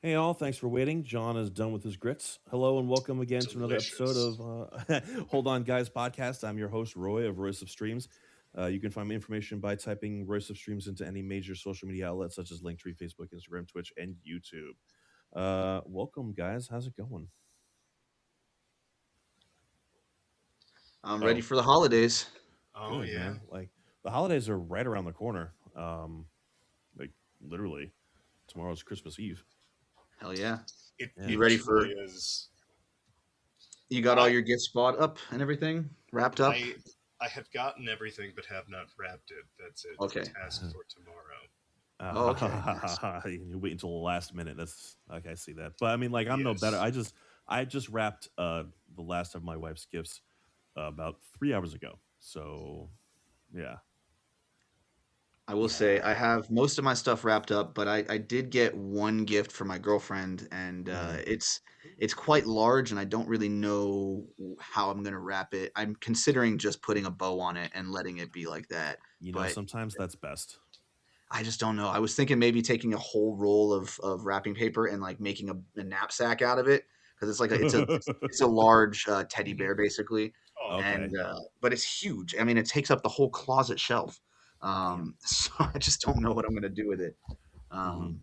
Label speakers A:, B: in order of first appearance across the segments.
A: Hey all, thanks for waiting. John is done with his grits. Hello and welcome again to another episode
B: Delicious.
A: of Hold On Guys podcast. I'm your host Roy of Royce of Streams. You can find my information by typing Royce of Streams into any major social media outlets such as Linktree, Facebook, Instagram, Twitch, and YouTube. Welcome guys. How's it going?
C: I'm ready
A: Oh,
C: for the holidays.
B: Oh
A: good
B: yeah.
A: man. Like the holidays are right around the corner. Like literally tomorrow's Christmas Eve.
C: Hell yeah.
B: It
A: Yeah.
C: You
B: it
C: ready
B: truly
C: for
B: is.
C: you got all
B: I
C: your gifts bought up and everything wrapped up?
B: I I have gotten everything but have not wrapped it. That's a
C: Okay.
B: task for tomorrow.
C: Oh, okay. Nice.
A: You wait until the last minute. That's like I see that. But I mean, like I'm no better.
B: Yes.
A: I just wrapped the last of my wife's gifts about 3 hours ago. So yeah,
C: I will say
B: Yeah.
C: I have most of my stuff wrapped up, but I did get one gift for my girlfriend, and
A: hmm
C: it's quite large, and I don't really know how I'm gonna wrap it. I'm considering just putting a bow on it and letting it be like that, but
A: sometimes that's best.
C: I just don't know. I was thinking maybe taking a whole roll of wrapping paper and like making a knapsack out of it because it's like it's a large teddy
B: Hmm.
C: bear basically,
B: Oh,
A: Okay,
C: and but it's huge. I mean, it takes up the whole closet shelf.
A: damn.
C: So I just don't know what I'm gonna do with it.
A: hmm
C: Um,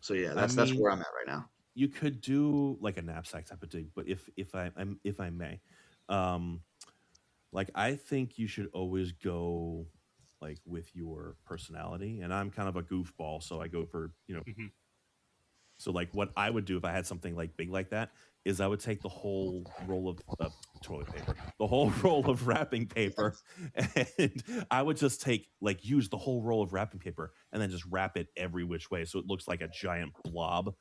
C: so yeah,
A: I
C: that's
A: mean,
C: where I'm at right now.
A: you could do like a knapsack type of thing, but if I may, um, like I think you should always go like with your personality. And I'm kind of a goofball, so I go for
B: hmm.
A: So like what I would do if I had something like big like that is I would take the whole roll of toilet paper, the whole roll of wrapping paper, and I would just take like use the whole roll of wrapping paper and then just wrap it every which way so it looks like a giant blob.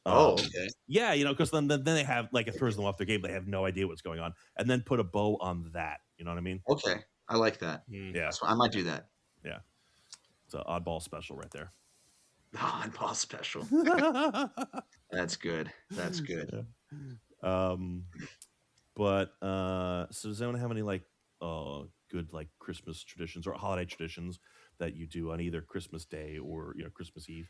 C: Oh,
A: Um,
C: okay,
A: yeah, because then they have like it throws them off their game. They have no idea what's going on, and then put a bow on that. You know what I mean?
C: okay, I like that.
B: Mm.
A: Yeah,
C: That's why I might do that.
A: yeah. It's an oddball special right there.
C: Oddball special. That's good. That's good.
A: Yeah. Um, But so does anyone have any like good like Christmas traditions or holiday traditions that you do on either Christmas Day or Christmas Eve?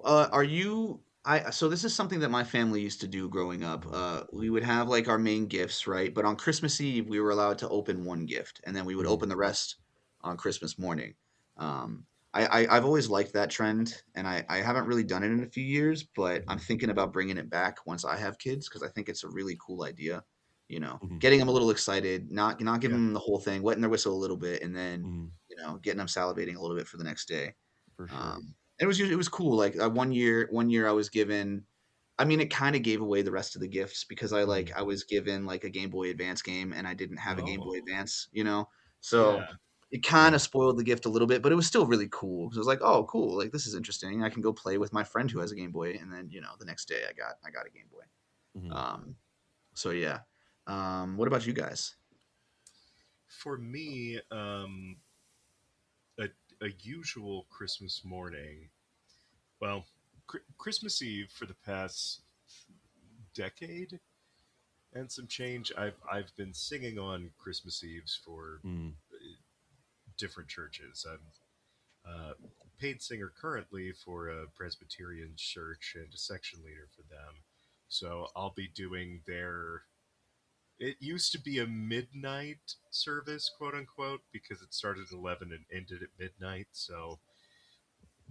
C: Are you? I so this is something that my family used to do growing up. We would have like our main gifts, right? But on Christmas Eve, we were allowed to open one gift, and then we would
A: Mm-hmm.
C: open the rest on Christmas morning. Um, I've always liked that trend, and I haven't really done it in a few years, but I'm
A: Mm-hmm.
C: thinking about bringing it back once I have kids because I think it's a really cool idea.
A: Mm-hmm.
C: Getting them a little excited, not giving
B: Yeah.
C: them the whole thing, wetting their whistle a little bit, and then
A: Mm-hmm.
C: getting them salivating a little bit for the next day.
A: For sure.
C: Um, it was cool. Like one year I was given. I mean, it kind of gave away the rest of the gifts because
A: Mm-hmm.
C: I was given like a Game Boy Advance game and I didn't have a Game
A: Mm-hmm.
C: Boy
B: Oh.
C: Advance. So
B: Yeah.
C: it kind
A: Yeah.
C: of spoiled the gift a little bit, but it was still really cool. 'Cause it was like, oh, cool, like this is interesting. I can go play with my friend who has a Game Boy, and then the next day I got a Game Boy.
A: Mm-hmm.
C: Um, so yeah. What about you guys?
B: For me, a a usual Christmas morning. Well, Christmas Eve for the past decade and some change. I've been singing on Christmas Eves for
A: Mm-hmm.
B: different churches. I'm paid singer currently for a Presbyterian church and a section leader for them. So I'll be doing their. It used to be a midnight service, quote unquote, because it started at 11 and ended at midnight. So,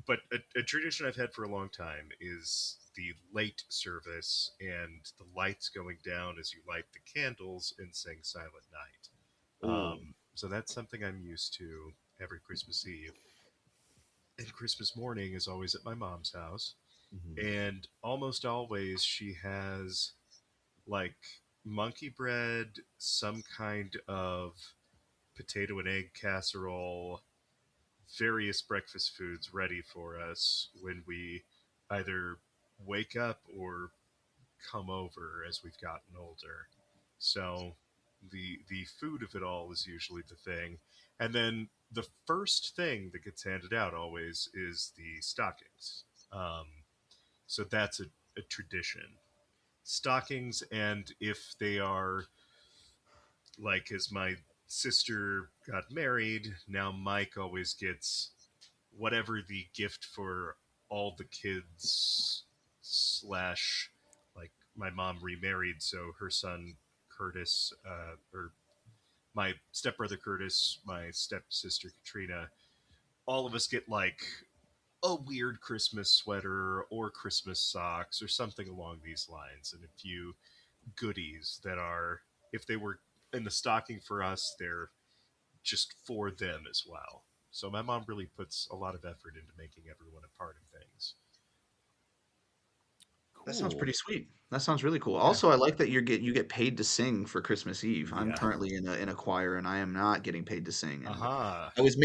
B: but a tradition I've had for a long time is the late service and the lights going down as you light the candles and sing Silent Night.
C: Oh,
B: So that's something I'm used to every Christmas Eve. And Christmas morning is always at my mom's house.
A: Mm-hmm.
B: And almost always she has like monkey bread, some kind of potato and egg casserole, various breakfast foods ready for us when we either wake up or come over as we've gotten older. So the food of it all is usually the thing. And then the first thing that gets handed out always is the stockings. Um, so that's a tradition. Stockings, and if they are like as my sister got married, now Mike always gets whatever the gift for all the kids slash like my mom remarried, so her son Curtis, or my stepbrother Curtis, my stepsister Katrina, all of us get like a weird Christmas sweater or Christmas socks or something along these lines, and a few goodies that are, if they were in the stocking for us, they're just for them as well. So my mom really puts a lot of effort into making everyone a part of things.
C: That sounds
A: Cool.
C: pretty sweet. That sounds really cool.
B: Yeah.
C: Also, I like that you get paid to sing for Christmas Eve. I'm
A: Yeah.
C: currently in a choir and I am not getting paid to sing. And
B: Aha.
C: I was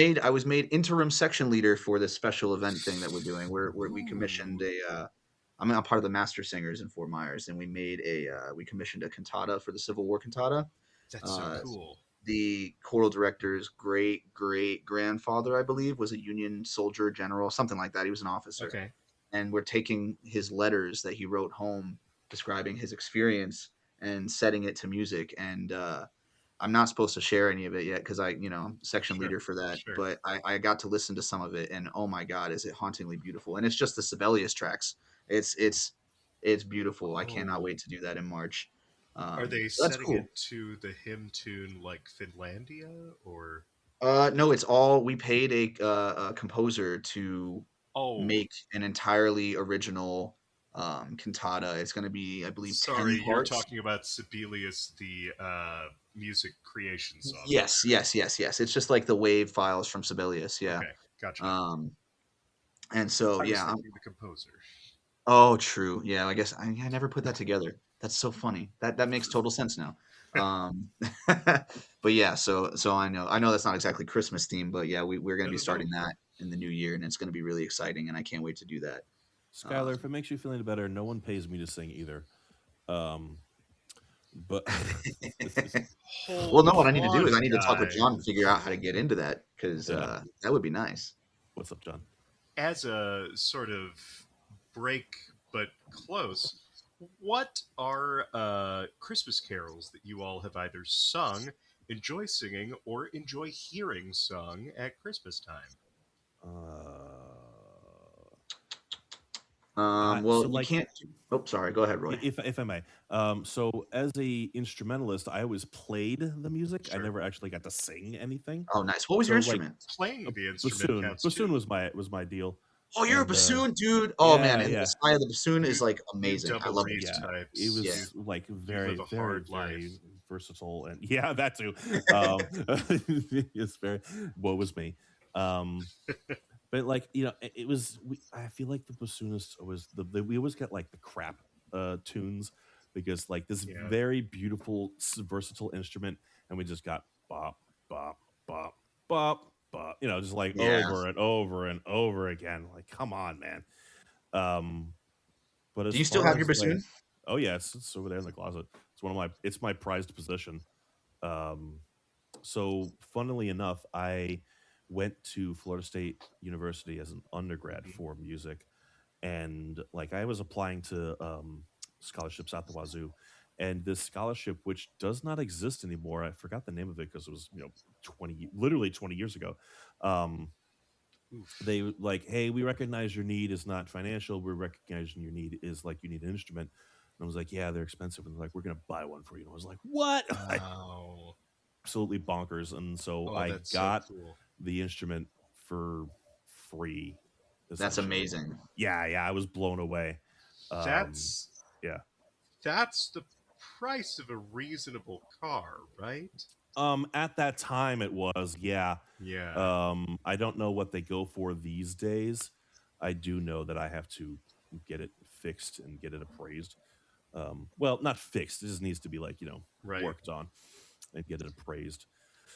C: made interim section leader for this special event thing that we're doing. We commissioned
B: Ooh,
C: I'm part of the Master Singers in Fort Myers, and we commissioned a cantata for the Civil War cantata.
B: that's so
C: Uh,
B: cool.
C: the choral director's great grandfather, I believe, was a Union soldier general, something like that. He was an officer,
B: Okay.
C: and we're taking his letters that he wrote home describing his experience and setting it to music. And I'm not supposed to share any of it yet because I'm section
B: Sure.
C: leader for that.
B: Sure.
C: But I got to listen to some of it, and oh my God, is it hauntingly beautiful? And it's just the Sibelius tracks. It's beautiful. I cannot
B: Oh,
C: wait to do that in March.
B: are they
C: So that's
B: setting it
C: cool.
B: to the hymn tune like Finlandia or?
C: No, it's all we paid a composer to
B: Oh,
C: make an entirely original cantata. It's going to be, I believe, 10
B: sorry, you're
C: parts.
B: talking about Sibelius, the music creation
C: Yes,
B: software.
C: yes, yes, yes. It's just like the wave files from Sibelius, yeah.
B: Okay, gotcha.
C: Um, and so
B: I was
C: yeah,
B: thinking the composer.
C: oh, true. Yeah, I guess I never put that together. That's so funny. That makes total sense now. Um, but yeah, so I know that's not exactly Christmas theme, but yeah, we're going to
B: No,
C: be
B: no, no.
C: starting that in the new year, and it's going to be really exciting, and I can't wait to do that.
A: Skylar, if
C: Um,
A: it makes you feel any better, no one pays me to sing either. Um, but
C: well,
B: Hold
C: no, what I need to do is I
B: on,
C: need to talk with John and
B: guys.
C: figure out how to get into that because
A: yeah,
C: that would be nice.
A: what's up, John?
B: As a sort of break, but close, what are Christmas carols that you all have either sung, enjoy singing, or enjoy hearing sung at Christmas time?
A: Uh,
C: Well,
A: so
C: you
A: like
C: can't. Oh, sorry. Go ahead, Roy.
A: if I may, so as a instrumentalist, I always played the music. I
B: Sure.
A: never actually got to sing anything.
C: Oh, nice. What was your
A: So like
C: instrument?
B: Playing
A: a
B: the instrument
A: bassoon,
B: counts
A: bassoon
B: too.
A: was my deal,
C: Oh, you're a
A: and
C: bassoon, dude. Oh man,
A: yeah,
C: and the
A: yeah.
C: style of the bassoon is
B: You
C: like
B: you
C: amazing. I
B: double
C: love the
B: reed
A: Yeah,
C: bassoon.
A: it
C: Yeah.
B: types.
A: was like
B: You live
A: very,
B: a
A: very,
B: hard
A: very
B: life.
A: versatile, and yeah, that too. It's very woe was me. Um, but like it was. I feel like the bassoonist was we always get like the crap tunes because like this
B: Yeah.
A: very beautiful, versatile instrument, and we just got bop, bop, bop, bop, bop. Just like
C: Yeah.
A: over and over and over again. Like, come on, man. Um, but
C: Do
A: as
C: you still
A: far
C: have your
A: as like,
C: bassoon?
A: oh yeah, it's over there in the closet. It's my prized possession. Um, so funnily enough, I went to Florida State University as an undergrad
B: Mhm.
A: for music, and like I was applying to scholarships out the wazoo, and this scholarship, which does not exist anymore, I forgot the name of it because it was literally 20 years ago. Um,
B: Oof.
A: they like, hey, we recognize your need is not financial. We're recognizing your need is like you need an instrument. And I was like, yeah, they're expensive. And they're like, we're gonna buy one for you. And I was like, what?
B: Wow.
A: Absolutely bonkers. And so
B: Oh,
A: I
B: that's so
A: got
B: cool.
A: the instrument for free,
C: That's
A: essentially.
C: amazing.
A: Yeah, yeah, I was blown away. Um,
B: That's
A: yeah.
B: that's the price of a reasonable car, right?
A: At that time it was, yeah.
B: Yeah.
A: I don't know what they go for these days. I do know that I have to get it fixed and get it appraised. Well, not fixed. It just needs to be like,
B: Right.
A: worked on and get it appraised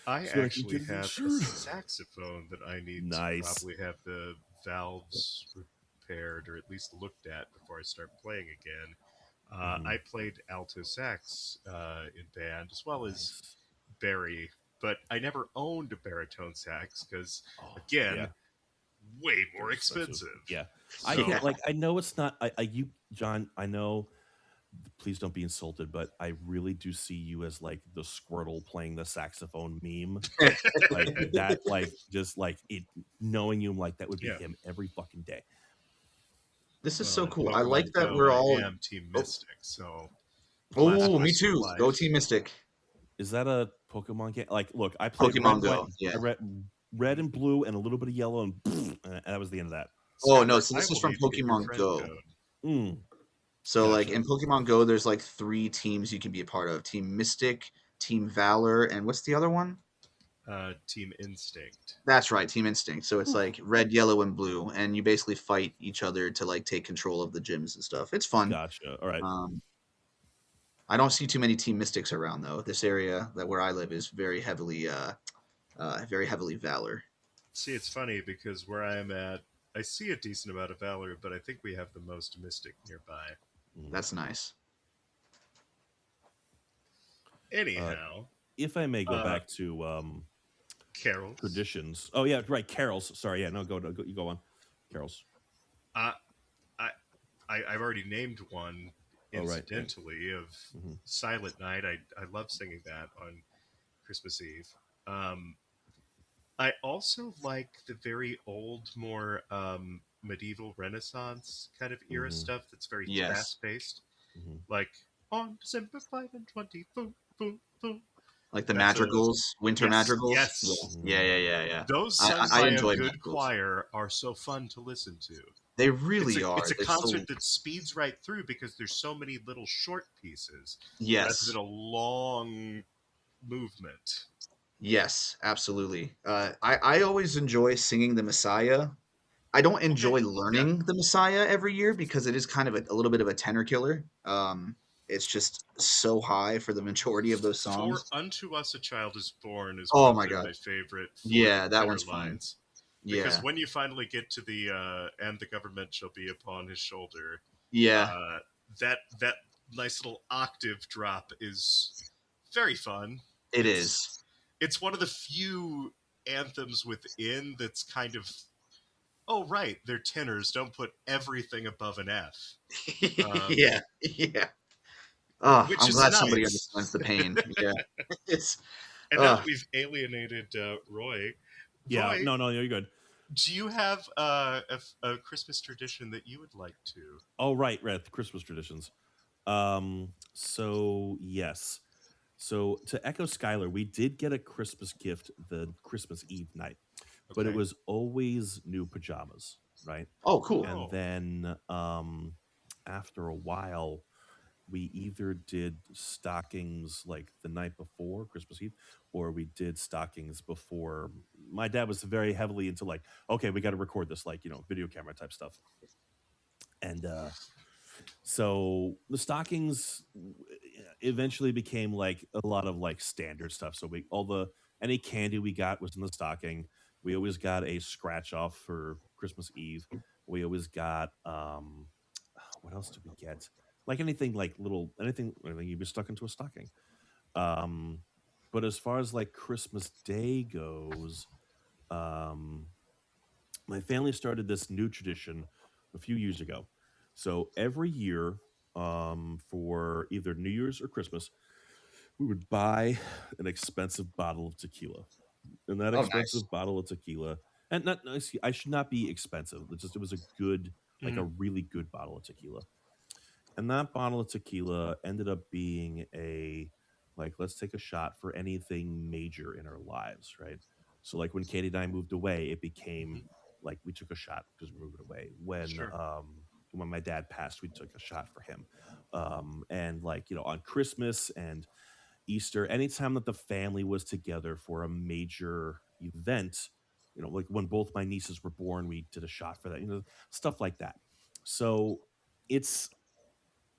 B: I
A: so that I can
B: actually
A: get it
B: have a
A: insured.
B: saxophone that I need to
A: Nice.
B: probably have the valves repaired or at least looked at before I start playing again.
A: Hmm.
B: I played alto sax in band as well as
A: Nice.
B: Barry, but I never owned a baritone sax because,
A: Oh,
B: again,
A: yeah.
B: way
A: Very
B: more
A: expensive.
B: expensive.
A: Yeah. I
B: So,
A: can't, like, I know it's not, you, John, I know, please don't be insulted, but I really do see you as like the Squirtle playing the saxophone meme. Like that, like, just like it, knowing you, I'm like, that would be
B: yeah.
A: him every fucking day.
C: This is
B: Well,
C: so
B: in
C: cool. I like
B: Pokemon
C: that
B: Go,
C: we're
B: I
C: all.
B: am Team
C: Oh,
B: Mystic, so blast
C: oh, me
B: boost for
C: too. Go
B: life.
C: Team Mystic.
A: Is that a Pokemon game? Like, look, I played
C: Pokemon
A: red, white,
C: Go. Yeah.
A: I read red and blue, and a little bit of yellow, and that was the end of that.
C: Oh
B: Scott,
C: no, so
B: I
C: this is
B: will
C: from
B: need to get your
C: Pokemon
B: friend
C: Go.
B: code.
A: Mm,
C: So like
A: gotcha.
C: in Pokemon Go, there's like three teams you can be a part of: Team Mystic, Team Valor, and what's the other one?
B: Team Instinct.
C: That's right, Team Instinct. So it's
A: Whew.
C: like red, yellow, and blue, and you basically fight each other to like take control of the gyms and stuff. It's fun.
A: Gotcha. All right.
C: Um, I don't see too many Team Mystics around though. This area that where I live is very heavily Valor.
B: See, it's funny because where I am at, I see a decent amount of Valor, but I think we have the most Mystic nearby.
A: Mm.
C: That's nice.
A: Uh,
B: Anyhow,
A: if I may go
B: uh,
A: back to
B: carols.
A: traditions. Oh yeah, right. Carols. Sorry. Yeah. No. Go. You go on. Carols.
B: I, I, I've already named one
A: Oh right. Right.
B: incidentally of
A: Mm-hmm.
B: Silent Night. I love singing that on Christmas Eve. Um, I also like the very old, more medieval Renaissance kind of era
A: Mm-hmm.
B: stuff that's very
C: Yes,
B: fast paced.
A: Mm-hmm.
B: Like on December 5 and 20, boom, boom, boom.
C: like the
B: That's a
C: madrigals, winter
B: yes,
C: madrigals. Yeah,
B: yes.
C: yeah,
A: Mm-hmm.
C: yeah, yeah, yeah.
B: Those
C: I
B: sung
C: I
B: by a
C: enjoy
B: good
C: madrigals.
B: choir are so fun to listen to.
C: They
B: It's a
C: really
B: it's
C: are.
B: a
C: They're
B: concert
C: so
B: that speeds right through because there's so many little short pieces rather than
C: yes,
B: a long movement.
C: yes, absolutely. I always enjoy singing the Messiah. I don't
B: Okay,
C: enjoy
B: yeah.
C: learning the Messiah every year because it is kind of a little bit of a tenor killer. It's just so high for the majority of those
B: For
C: songs.
B: Unto Us a Child is Born is
C: Oh my
B: probably
C: god.
B: my favorite for the
C: Yeah, that
B: tenor
C: one's fun.
B: lines. Because
C: Yeah.
B: when you finally get to the and the government shall be upon his shoulder,
C: Yeah,
B: uh, that nice little octave drop is very fun.
C: it
B: It's
C: is.
B: it's one of the few anthems within that's kind of oh right, they're tenors. Don't put everything above an F,
C: Yeah, yeah. Oh,
B: which
C: I'm
B: is
C: glad somebody
B: nice.
C: understands the pain. Yeah. It's
B: And now that
C: uh
B: we've alienated Roy,
A: Yeah.
B: Roy,
A: No. No. You're good.
B: do you have a Christmas tradition that you would like to?
A: Oh right. Right. The Christmas traditions. So yes. So to echo Skylar, we did get a Christmas gift the Christmas Eve night, but it
B: Okay.
A: was always new pajamas, right?
C: oh, cool.
A: And
B: Oh,
A: then after a while, we either did stockings like the night before Christmas Eve, or we did stockings before. My dad was very heavily into like, okay, we got to record this, like video camera type stuff, and so the stockings eventually became like a lot of like standard stuff. So we all the any candy we got was in the stocking. We always got a scratch off for Christmas Eve. We always got what else did we get? Like anything like little anything you be stuck into a stocking. Um but as far as like Christmas Day goes, um my family started this new tradition a few years ago. So every year, for either New Year's or Christmas, we would buy an expensive bottle of tequila. And that
C: Oh, nice.
A: expensive bottle of tequila, and not, I should not be expensive. It was a good, like a
B: mm,
A: really good bottle of tequila. And that bottle of tequila ended up being a like, let's take a shot for anything major in our lives, right? So like when Katie and I moved away, it became
B: mhm,
A: like we took a shot because we moved away.
B: sure.
A: When my dad passed, we took a shot for him. And like, on Christmas and Easter, anytime that the family was together for a major event, like when both my nieces were born, we did a shot for that, stuff like that. So it's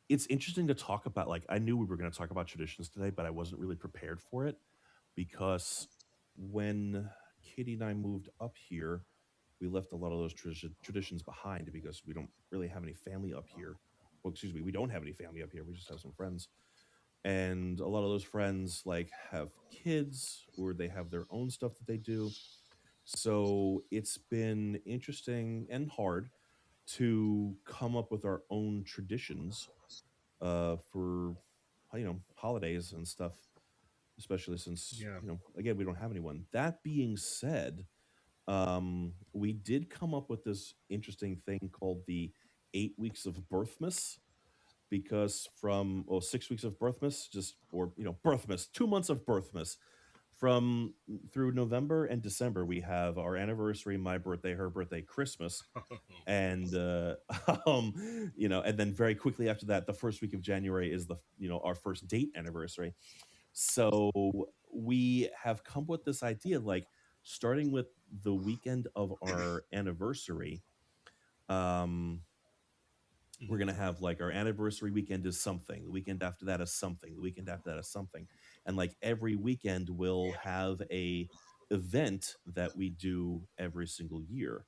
A: it's interesting to talk about. Like, I knew we were going to talk about traditions today, but I wasn't really prepared for it because when Katie and I moved up here, we left a lot of those traditions behind because we don't really have any family up here. Well, excuse me, we don't have any family up here. We just have some friends, and a lot of those friends like have kids or they have their own stuff that they do. So it's been interesting and hard to come up with our own traditions for holidays and stuff, especially since
B: Yeah.
A: again we don't have anyone. That being said, we did come up with this interesting thing called the 8 weeks of birthmas, because from 6 weeks of birthmas, just or birthmas, 2 months of birthmas. From through November and December, we have our anniversary, my birthday, her birthday, Christmas, and and then very quickly after that, the first week of January is the our first date anniversary. So we have come with this idea, like starting with the weekend of our anniversary. um we're
B: Mhm.
A: gonna have like our anniversary weekend is something, the weekend after that is something, the weekend after that is something, and like every weekend we'll have a event that we do every single year.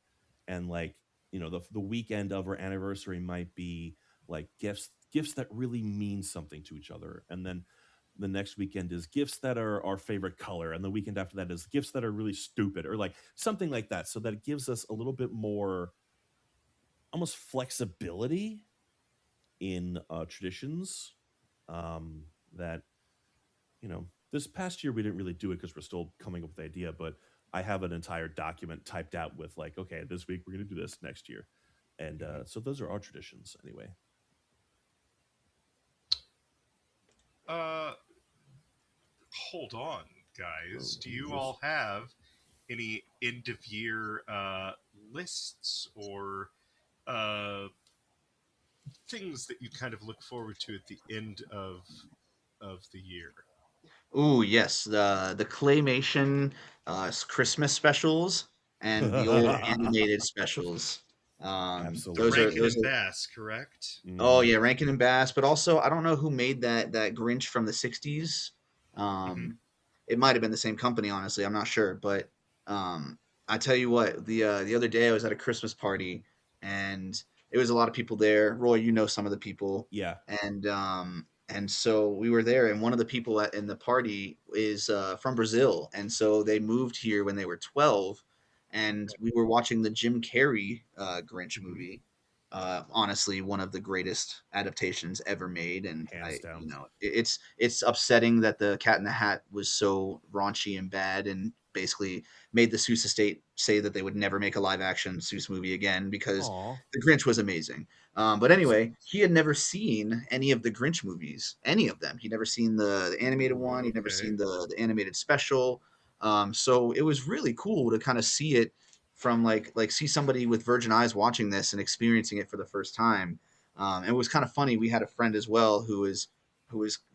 A: And like the weekend of our anniversary might be like gifts that really mean something to each other, and then the next weekend is gifts that are our favorite color, and the weekend after that is gifts that are really stupid, or like something like that, so that it gives us a little bit more almost flexibility in traditions. um, that this past year we didn't really do it because we're still coming up with the idea, but I have an entire document typed out with like, okay, this week we're going to do this, next year. And
B: Mhm.
A: so those are our traditions anyway.
B: Uh, Hold on,
A: Oh,
B: guys. Do you
A: yes.
B: all have any end of year lists or uh, things that you kind of look forward to at the end of the year?
C: Ooh, yes, the claymation Christmas specials and the old animated specials. Those are
A: Absolutely.
B: Rankin
C: those
B: and
C: are
B: Bass, correct?
C: Oh
A: Hmm.
C: yeah, Rankin and Bass, but also I don't know who made that Grinch from the '60s.
B: Hmm.
C: It might have been the same company, honestly. I'm not sure, but I tell you what, the other day I was at a Christmas party and it was a lot of people there. Roy, you know some of the people,
A: Yeah.
C: and so we were there, and one of the people in the party is from Brazil, and so they moved here when they were 12, and
B: Okay.
C: we were watching the Jim Carrey Grinch
B: Hmm.
C: movie. Honestly, one of the greatest adaptations ever made, and
A: Hands down.
C: it's upsetting that the Cat in the Hat was so raunchy and bad, and basically made the Seuss estate say that they would never make a live action Seuss movie again because
A: Aw.
C: the Grinch was amazing. But
A: Yes.
C: anyway, he had never seen any of the Grinch movies, any of them. He'd never seen the animated
B: Ooh,
C: one. He'd never
B: okay.
C: seen the animated special. So it was really cool to kind of see it from like see somebody with virgin eyes watching this and experiencing it for the first time. And it was kind of funny. We had a friend as well who was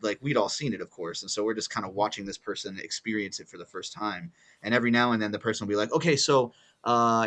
C: like we'd all seen it, of course, and so we're just kind of
B: Hmm.
C: watching this person experience it for the first time. And every now and then the person will be like, okay, so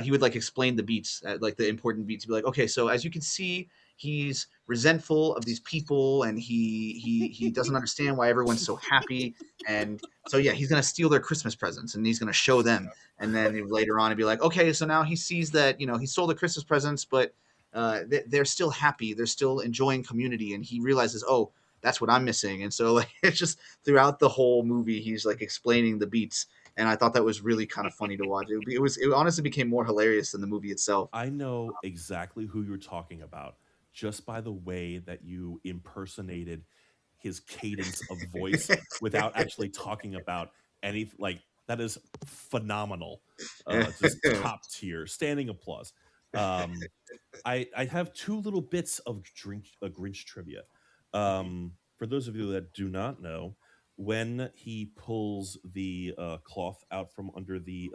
C: he would like explain the beats, like the important beats. He'd be like, okay, so as you can see, he's resentful of these people, and he doesn't understand why everyone's so happy. And so yeah, he's gonna steal their Christmas presents, and he's gonna show them. And then later on, he'd be like, okay, so now he sees that he stole the Christmas presents, but they're still happy, they're still enjoying community, and he realizes, oh, that's what I'm missing. And so like it's just throughout the whole movie, he's like explaining the beats, and I thought that was really kind of funny to watch. It honestly became more hilarious than the movie itself.
A: I know exactly who you're talking about just by the way that you impersonated his cadence of voice without actually talking about any, like, that is phenomenal. Just top tier, standing applause. Um, I have two little bits of Grinch trivia.
B: Hmm.
A: For those of you that do not know, when he pulls the cloth out from under the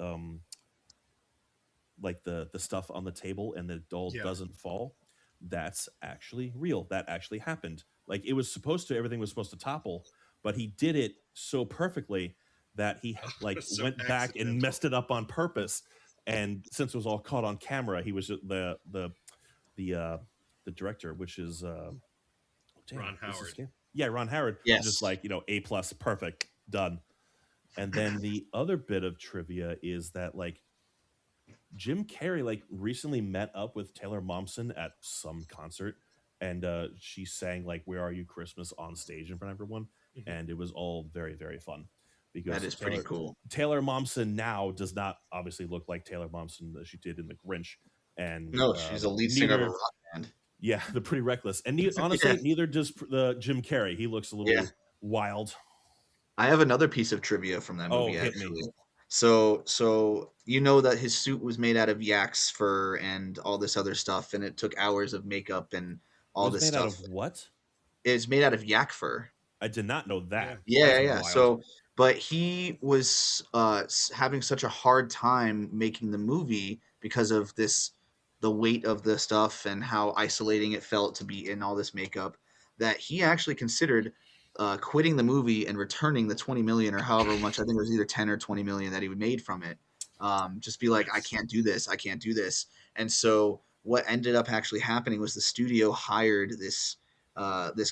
A: like the stuff on the table and the doll
B: Yeah.
A: doesn't fall, that's actually real, that actually happened. Like, it was supposed to, everything was supposed to topple, but he did it so perfectly that he like
B: So
A: went back and
B: accidental.
A: messed it up on purpose. And since it was all caught on camera, he was the uh the director, which is oh, damn,
B: Ron
A: what's his
B: Howard.
A: name? Yeah, Ron Howard was just
C: Yes,
A: like, A plus, perfect, done. And then the other bit of trivia is that, like, Jim Carrey like recently met up with Taylor Momsen at some concert, and she sang like "Where Are You Christmas" on stage in front of everyone,
B: Hmm.
A: and it was all very, very fun
C: that
A: because
C: is pretty cool.
A: Taylor Momsen now does not obviously look like Taylor Momsen that she did in The Grinch, and
C: No, she's a lead singer of a
A: neither,
C: rock band.
A: yeah, the Pretty Reckless, and
C: Yeah,
A: honestly, neither does the Jim Carrey. He looks a
C: yeah.
A: little wild.
C: I have another piece of trivia from that
A: Oh,
C: movie
A: hit me.
C: actually. So you know that his suit was made out of yak's fur and all this other stuff, and it took hours of makeup and
A: It
C: all
A: was
C: this
A: made out
C: stuff.
A: of what?
C: It's made out of yak fur.
A: I did not know
B: Yeah.
A: that.
C: Yeah,
A: That's
C: yeah.
A: wild.
C: So, but he was having such a hard time making the movie because of this, the weight of the stuff and how isolating it felt to be in all this makeup, that he actually considered quitting the movie and returning the 20 million or however much. I think it was either 10 or 20 million that he would made from it. Just be like, I
B: Nice.
C: can't do this. I can't do this. And so what ended up actually happening was the studio hired this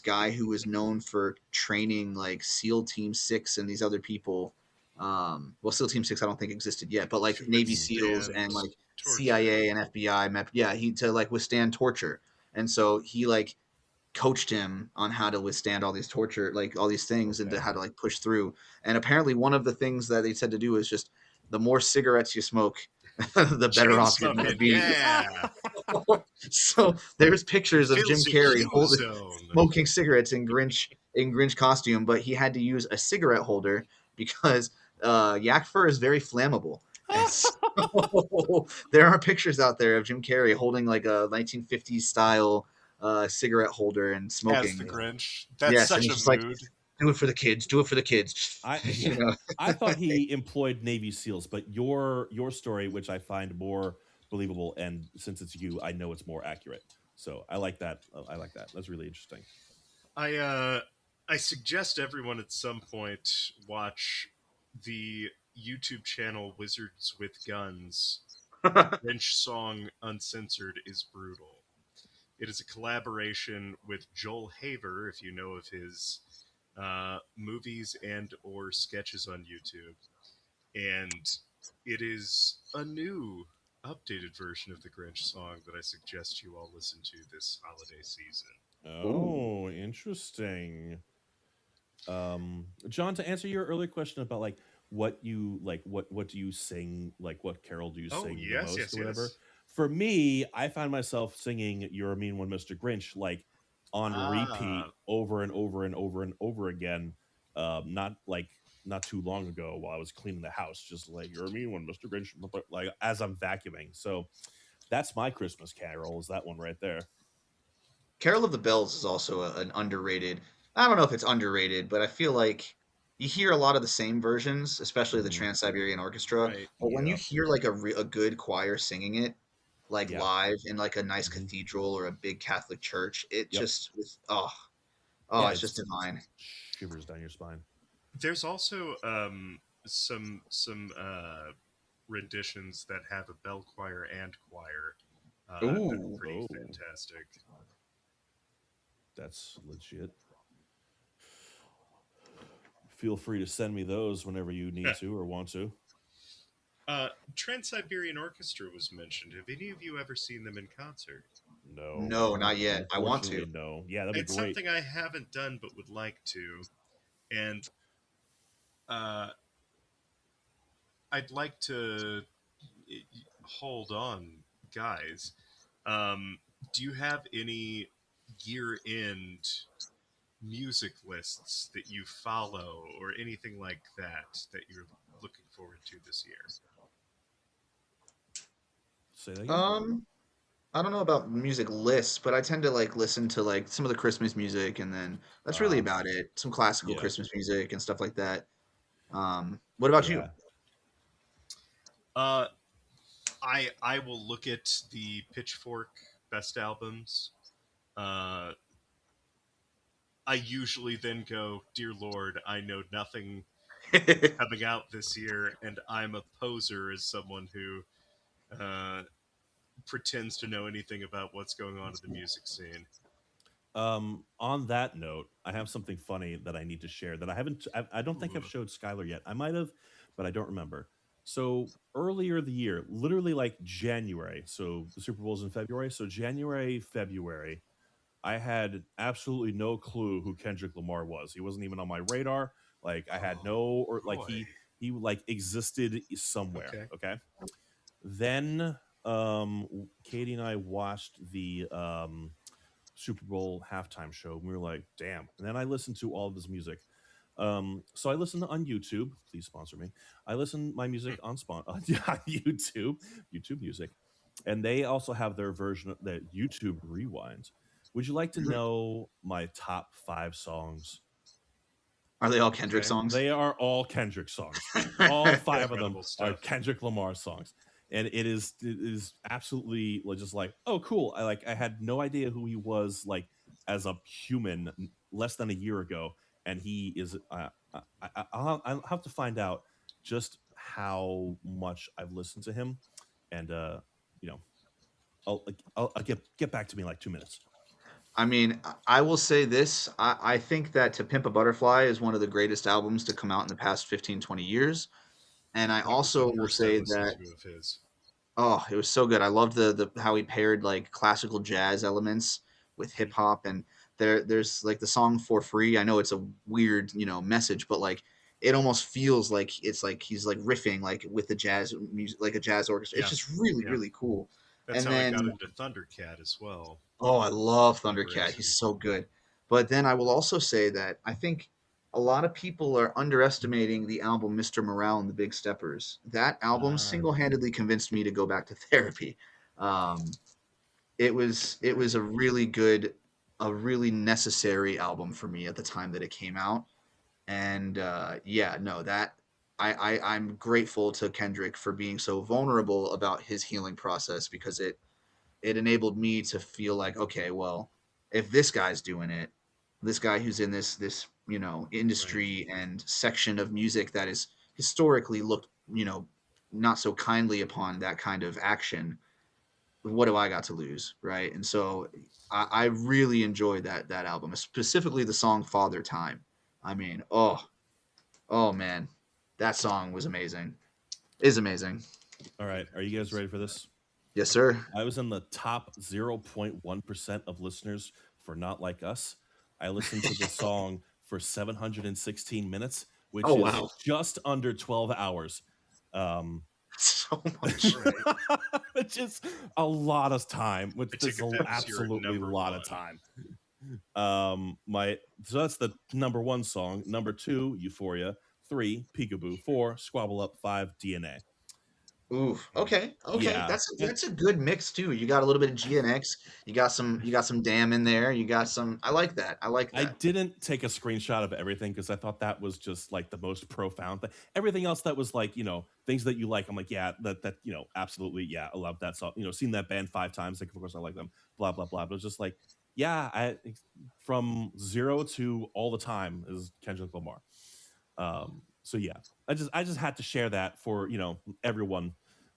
C: guy who was known for training like SEAL Team 6 and these other people. Well, SEAL Team 6 I don't think existed yet, but like
B: To
C: Navy SEALs
B: withstand
C: and like
B: torture.
C: CIA and FBI. Yeah, he to like withstand torture, and so he like coached him on how to withstand all these torture, like all these things, and to
A: Okay.
C: how to like push through. And apparently, one of the things that they said to do is just the more cigarettes you smoke, the better
B: Chain
C: off you're going to
B: smoking.
C: be.
B: Yeah.
C: So there's
B: It
C: pictures of Jim
B: fills your
C: Carrey
B: Q
C: holding
B: zone.
C: smoking cigarettes in Grinch costume, but he had to use a cigarette holder because yak fur is very flammable. And so there are pictures out there of Jim Carrey holding like a 1950s style cigarette holder and
B: As the
C: smoking.
A: Damn.
B: Grinch. That's
C: Yes, and
B: such
C: he's
B: a
C: just like,
B: mood.
C: do it for the kids, do it for the kids.
A: I
C: You know,
A: I thought he employed Navy SEALs, but your story, which I find more believable, and since it's you, I know it's more accurate. So I like that. I like that. That's really interesting.
B: I suggest everyone at some point watch the YouTube channel Wizards with Guns. The Grinch song Uncensored is brutal. It is a collaboration with Joel Haver, if you know of his movies and or sketches on YouTube, and it is a new, updated version of the Grinch song that I suggest you all listen to this holiday season.
C: Ooh.
A: Oh, interesting. John, to answer your earlier question about like what you like, what do you sing, like what carol do you
B: Oh
A: sing the
B: yes,
A: most
B: yes,
A: or whatever?
B: yes.
A: For me, I find myself singing "You're a Mean One, Mr. Grinch" like on repeat
B: Ah,
A: over and over and over and over again. Not like not too long ago while I was cleaning the house, just like "You're a Mean One, Mr. Grinch," like as I'm vacuuming. So that's my Christmas carol. Is that one right there?
C: Carol of the Bells is also an underrated. I don't know if it's underrated, but I feel like you hear a lot of the same versions, especially the
A: Hmm.
C: Trans Siberian Orchestra.
B: right.
C: But when you
A: Yeah,
C: hear like a good choir singing it, like
A: yeah,
C: live in like a nice
A: hmm,
C: cathedral or a big Catholic church, it
A: yep,
C: just oh,
A: yeah.
C: it's just
A: It's
C: divine.
A: shivers down your spine.
B: There's also some renditions that have a bell choir and choir that are
C: Ooh,
B: pretty
A: Oh,
B: fantastic.
A: that's legit. Feel free to send me those whenever you need to or want to.
B: uh, Trans Siberian Orchestra was mentioned. Have any of you ever seen them in concert?
A: No,
C: no, not yet. I want to.
A: unfortunately, no. Yeah, that'd be
B: It's
A: great.
B: something I haven't done but would like to, and uh, I'd like to hold on, guys. Um, do you have any year end music lists that you follow or anything like that you're looking forward to this year?
A: Say that again.
C: Um, I don't know about music lists, but I tend to like listen to like some of the Christmas music, and then that's really
A: Uh,
C: about it. Some classical
A: yeah,
C: Christmas music and stuff like that. What about you?
A: yeah.
B: Uh, I will look at the Pitchfork best albums. Uh, I usually then go, "Dear Lord, I know nothing coming out this year, and I'm a poser as someone who uh, pretends to know anything about what's going on in the music scene."
A: On that note, I have something funny that I need to share that I haven't. I don't think I've
B: Ooh.
A: showed Skylar yet. I might have, but I don't remember. So earlier the year, literally like January. So the Super Bowl's in February. So January, February, I had absolutely no clue who Kendrick Lamar was. He wasn't even on my radar. Like I had
B: Oh
A: no or like
B: boy.
A: he like existed somewhere.
B: Okay.
A: Okay. Then Katie and I watched the Super Bowl halftime show. And we were like, damn. And then I listened to all of his music. So I listen on YouTube. Please sponsor me. I listen my music on on YouTube, YouTube Music, and they also have their version of the YouTube Rewind. Would you like to
C: Mhm.
A: know my top 5 songs?
C: Are they all Kendrick
B: Okay.
C: songs?
A: They are all Kendrick songs. All five of them
B: Incredible
A: are
B: stuff.
A: Kendrick Lamar songs. And it is absolutely just like, oh cool. I had no idea who he was like as a human less than a year ago, and he is I'll have to find out just how much I've listened to him, and you know I'll get back to me in like 2 minutes.
C: I mean, I will say this. I think that To Pimp a Butterfly is one of the greatest albums to come out in the past 15, 20 years. And I
B: That was the
C: also will
B: first I
C: say
B: listened
C: that,
B: to of his.
C: oh, it was so good. I loved the how he paired like classical jazz elements with hip
B: Mhm.
C: hop, and there's like the song For Free. I know it's a weird, message, but like it almost feels like it's like he's like riffing like with the jazz music, like a jazz orchestra. It's
B: Yeah,
C: just really,
B: yeah.
C: really cool.
B: That's
C: And
B: how I
C: then,
B: got into Thundercat as well.
C: oh, I love Thundercat. He's
B: Collaboration.
C: so good. But then I will also say that I think a lot of people are underestimating the album Mr. Morale and the Big Steppers. That album
A: Ah,
C: single-handedly convinced me to go back to therapy. Um, it was a really necessary album for me at the time that it came out. And yeah, no, that I'm grateful to Kendrick for being so vulnerable about his healing process, because it enabled me to feel like, okay, well, if this guy's doing it, this guy who's in this
B: Right.
C: industry and section of music that is historically looked, not so kindly upon that kind of action, what do I got to lose, right? And so I really enjoyed that album, specifically the song Father Time. I mean, oh man, that song was amazing. Is amazing.
A: all right. Are you guys ready for this?
C: Yes, sir.
A: I was in the top 0.1% of listeners for Not Like Us. I listened to the song for 716 minutes,
C: Oh
A: which is
C: wow,
A: just under 12 hours. Um,
C: so
B: All
C: much.
B: right.
A: which is a lot of time, which
B: I take
A: is
B: it that was your
A: absolutely a
B: number
A: lot of
B: one.
A: time. My so that's the number one song. Number two, Euphoria. Three, Peekaboo. Four, Squabble Up. Five, DNA.
C: Oof.
B: Okay.
C: Okay. Okay.
A: Yeah,
C: That's a good mix too. You got a little bit of GNX. You got some Damn in there. You got some. I like that. I like
A: I
C: that.
A: didn't take a screenshot of everything because I thought that was just like the most profound thing. Everything else that was like, things that you like, I'm like, yeah, that absolutely, yeah, I love that song. Seen that band 5 times, like of course I like them, blah blah blah. But it was just like, yeah, from zero to all the time is Kendrick Lamar. So yeah, I just had to share that for everyone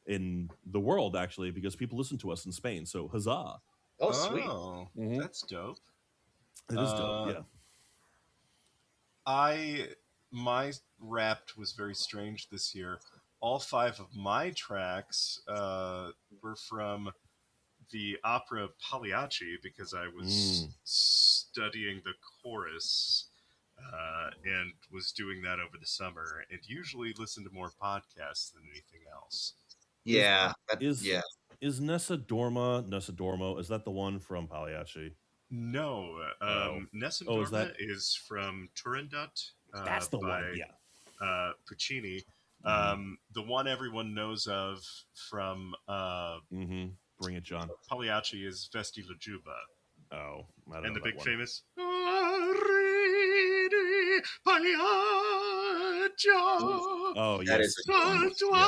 A: in the world actually because people listen to us in Spain. So huzzah!
C: Oh, sweet.
B: Oh,
A: Hmm.
B: that's dope.
A: It is dope.
B: Uh,
A: Yeah.
B: I my Wrapped was very strange this year. All five of my tracks were from the opera Pagliacci because I was
A: Mm.
B: studying the chorus and was doing that over the summer, and usually listen to more podcasts than anything else.
A: Is
C: Yeah.
A: is
C: Yeah.
A: is Nessa Dormo? Is that the one from Pagliacci?
B: No,
A: Oh,
B: Nessun
A: oh, is that
B: Dorma is from Turandot
A: that's the one?
B: by
A: Yeah.
B: Puccini.
A: Mm-hmm.
B: The one everyone knows of from
A: Mm-hmm. Bring it, John.
B: Pagliacci is Vesti la Juba,
A: Oh, I don't
B: and
A: know
B: the
A: that
B: big
A: one.
B: famous Ridi
C: Ooh,
B: Pagliaccio
A: Oh
C: that is a
A: yes,
C: good one.
B: dal
A: yeah.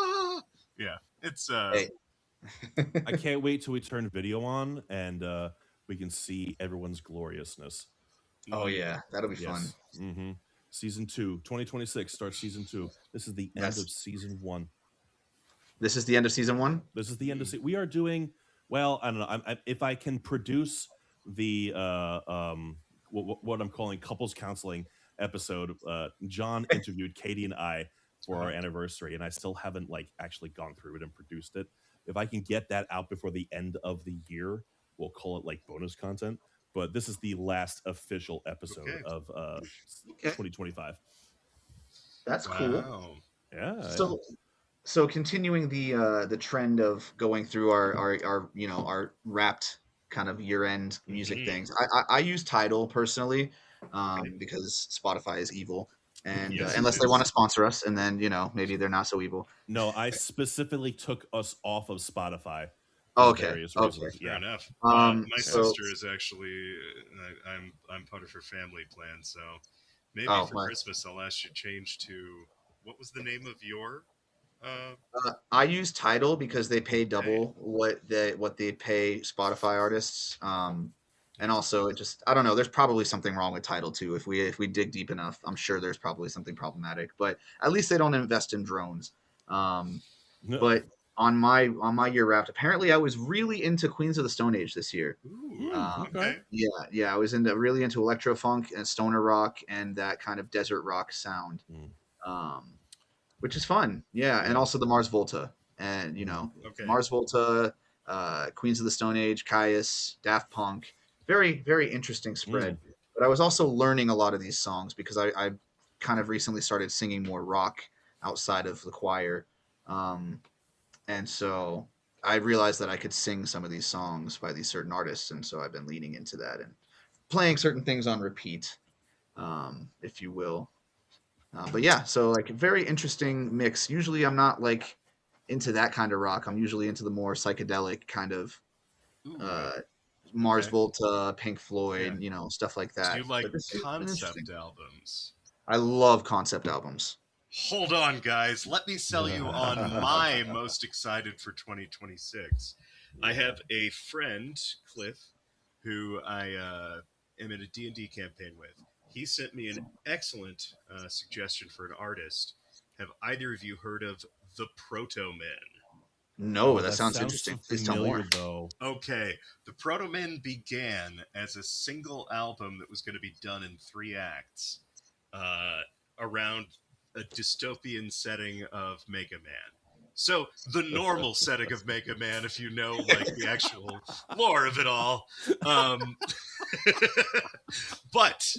B: tuo. Yeah, it's
C: Hey.
A: I can't wait till we turn video on and we can see everyone's gloriousness.
C: Oh
B: mm,
C: yeah, that'll be fun.
A: Yes. Mm-hmm. Season two, 2026 starts season two. This is the end
C: Yes.
A: of season one.
C: This is the end of season one.
A: This is the end of
B: mm.
A: we are doing well. I don't know. If I can produce the what I'm calling couples counseling episode. John interviewed Katie and I for our
B: Uh-huh.
A: anniversary, and I still haven't like actually gone through it and produced it. If I can get that out before the end of the year, we'll call it like bonus content. But this is the last official episode
B: Okay.
A: of
C: Okay,
A: 2025.
C: that's cool.
B: Wow.
A: Yeah, yeah.
C: So continuing the trend of going through our our wrapped kind of year-end music
B: Mhm.
C: things. I use Tidal personally,
B: Okay.
C: because Spotify is evil, and
B: Yes, it
C: unless they want to
B: is.
C: sponsor us, and then maybe they're not so evil.
A: No, I specifically took us off of Spotify for
C: Okay,
A: various
C: okay.
A: reasons.
B: Fair
A: Yeah.
B: enough. My
A: Yeah.
C: So
B: sister is actually I'm part of her family plan, so maybe
C: oh,
B: for
C: well,
B: Christmas I'll ask you to change to what was the name of your uh
C: I use Tidal because they pay
B: okay.
C: double what they pay Spotify artists. And
B: Yes.
C: also it just I don't know. There's probably something wrong with Tidal too. If we dig deep enough, I'm sure there's probably something problematic. But at least they don't invest in drones. Um,
A: No.
C: but on my year wrapped, apparently I was really into Queens of the Stone Age this year.
B: Ooh,
A: Okay.
B: okay.
C: Yeah, yeah, I was really into electro funk and stoner rock and that kind of desert rock sound.
A: Mm.
C: Um, which is fun. Yeah, and
A: Yeah.
C: also the Mars Volta, and
A: Mm.
B: Okay.
C: Mars Volta, Queens of the Stone Age, Caius, Daft Punk. Very very interesting
A: Mm.
C: spread. But I was also learning a lot of these songs because I kind of recently started singing more rock outside of the choir, and so I realized that I could sing some of these songs by these certain artists, and so I've been leaning into that and playing certain things on repeat, if you will. But yeah, so like very interesting mix. Usually I'm not like into that kind of rock. I'm usually into the more psychedelic kind of
B: Ooh,
C: uh, Mars
B: okay.
C: Volta, Pink
B: Yeah.
C: Floyd, stuff like
B: Do you
C: that.
B: like
C: But this has been interesting.
B: concept albums?
C: I love concept albums.
B: Hold on, guys. Let me sell you on my most excited for 2026. I
A: Yeah.
B: have a friend, Cliff, who I am in a D&D campaign with. He sent me an excellent suggestion for an artist. Have either of you heard of the Proto Men?
C: No,
A: Oh,
C: that
A: that
C: sounds
A: sounds so
C: interesting. Please tell more.
A: familiar though.
B: Okay, the Proto Men began as a single album that was going to be done in 3 acts uh, around a dystopian setting of Mega Man. So the normal setting of Mega Man, if you know like the actual lore of it all, um, but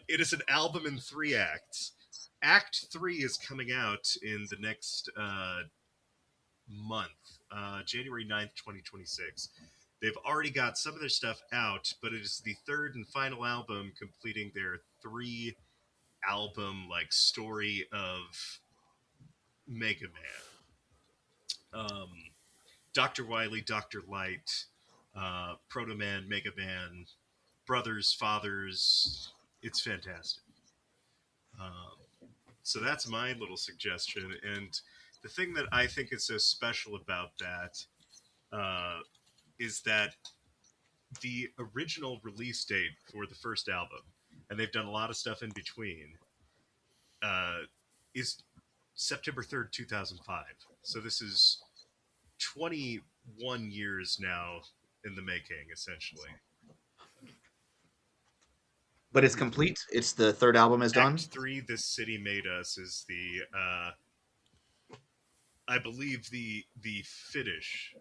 B: it is an album in 3 acts. Act 3 is coming out in the next month, January 9th, 2026. They've already got some of their stuff out, but it is the third and final album completing their 3 album like story of Mega Man. Dr. Wily, Dr. Light, Proto Man, Mega Man, brothers, fathers. It's fantastic. Um, so that's my little suggestion. And the thing that I think is so special about that uh, is that the original release date for the first album, and they've done a lot of stuff in between, uh, is September 3rd, 2005. So this is 21 years now in the making, essentially.
C: But it's complete. It's the third album is
B: Act
C: done.
B: 3, This City Made Us, is I believe, the finish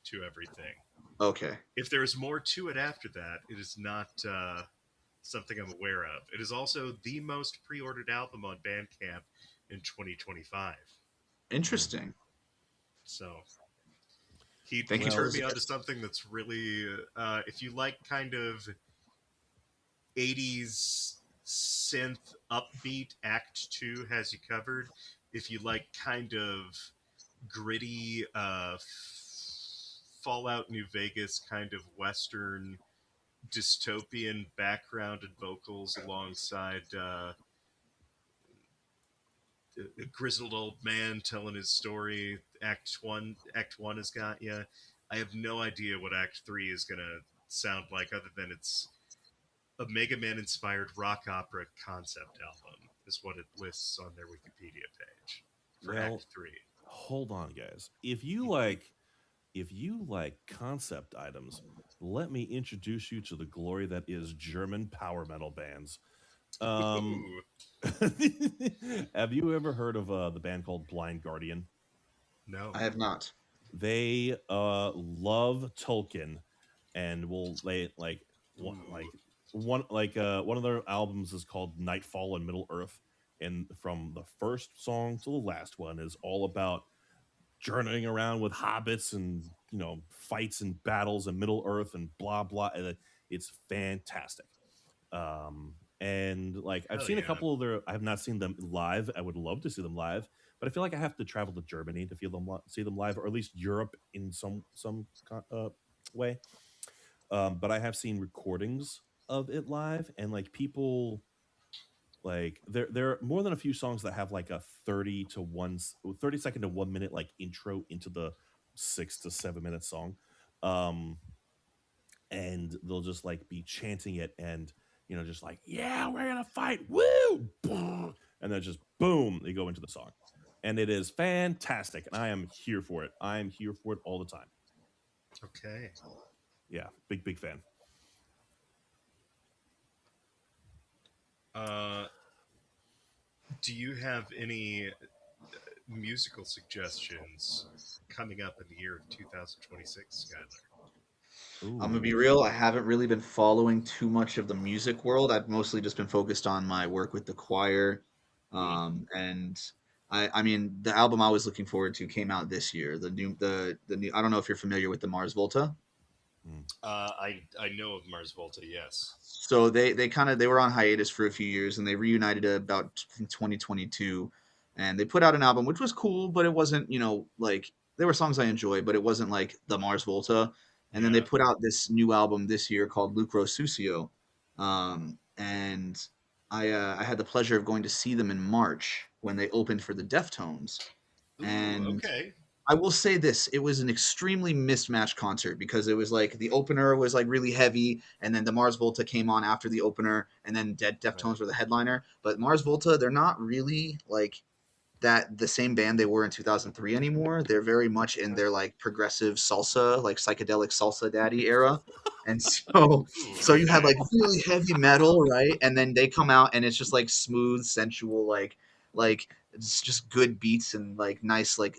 B: to everything.
C: Okay.
B: If there is more to it after that, it is not something I'm aware of. It is also the most pre-ordered album on Bandcamp in 2025.
A: Mm.
C: Interesting.
B: So he
C: Thank you for
A: Well,
C: the
B: turned me onto
C: suggestion.
B: something that's really if you like kind of 80s synth upbeat, Act 2 has you covered. If you like kind of gritty Fallout New Vegas kind of western dystopian background and vocals alongside a grizzled old man telling his story. Act 1 has got you. I have no idea what Act 3 is gonna sound like, other than it's a Mega Man inspired rock opera concept album, is what it lists on their Wikipedia page for
A: well,
B: Act 3.
A: hold on, guys. If you like concept items, let me introduce you to the glory that is German power metal bands. Um,
B: Ooh,
A: have you ever heard of the band called Blind Guardian?
B: no.
C: I have not.
A: They love Tolkien and will lay like one
B: Ooh,
A: one of their albums is called Nightfall in Middle Earth, and from the first song to the last one is all about journeying around with hobbits and fights and battles and Middle Earth and blah blah. And it's fantastic. And like I've
B: Hell
A: seen a
B: yeah.
A: couple of their, I have not seen them live. I would love to see them live, but I feel like I have to travel to Germany to see them live, or at least Europe in some way. But I have seen recordings of it live, and like people, like there are more than a few songs that have like a 30 second to 1 minute like intro into the 6 to 7 minute song. Um, and they'll just like be chanting it, and just like, yeah, we're gonna fight, woo, and then just boom, they go into the song, and it is fantastic, and I am here for it. I am here for it all the time.
B: Okay.
A: Yeah, big fan.
B: Uh, do you have any musical suggestions coming up in the year of 2026, Skylar?
C: I'm gonna be
A: Ooh.
C: real. I haven't really been following too much of the music world. I've mostly just been focused on my work with the choir,
B: Mm.
C: and I mean, the album I was looking forward to came out this year. The new. I don't know if you're familiar with the Mars Volta.
A: Mm.
B: I know of Mars Volta, yes.
C: So they were on hiatus for a few years, and they reunited about 2022, and they put out an album which was cool, but it wasn't, like, there were songs I enjoyed, but it wasn't like the Mars Volta. And then they
B: Yeah.
C: put out this new album this year called Lucro Sucio, and I had the pleasure of going to see them in March when they opened for the Deftones,
B: Ooh,
C: and
B: okay.
C: I will say this: it was an extremely mismatched concert because it was like the opener was like really heavy, and then the Mars Volta came on after the opener, and then
B: Right.
C: Deftones were the headliner. But Mars Volta, they're not really like that the same band they were in 2003 anymore. They're very much in
B: Okay.
C: their like progressive salsa, like psychedelic salsa daddy era. And so
B: Ooh,
C: so you had
B: okay.
C: like really heavy metal, right? And then they come out and it's just like smooth, sensual, like it's just good beats and like nice like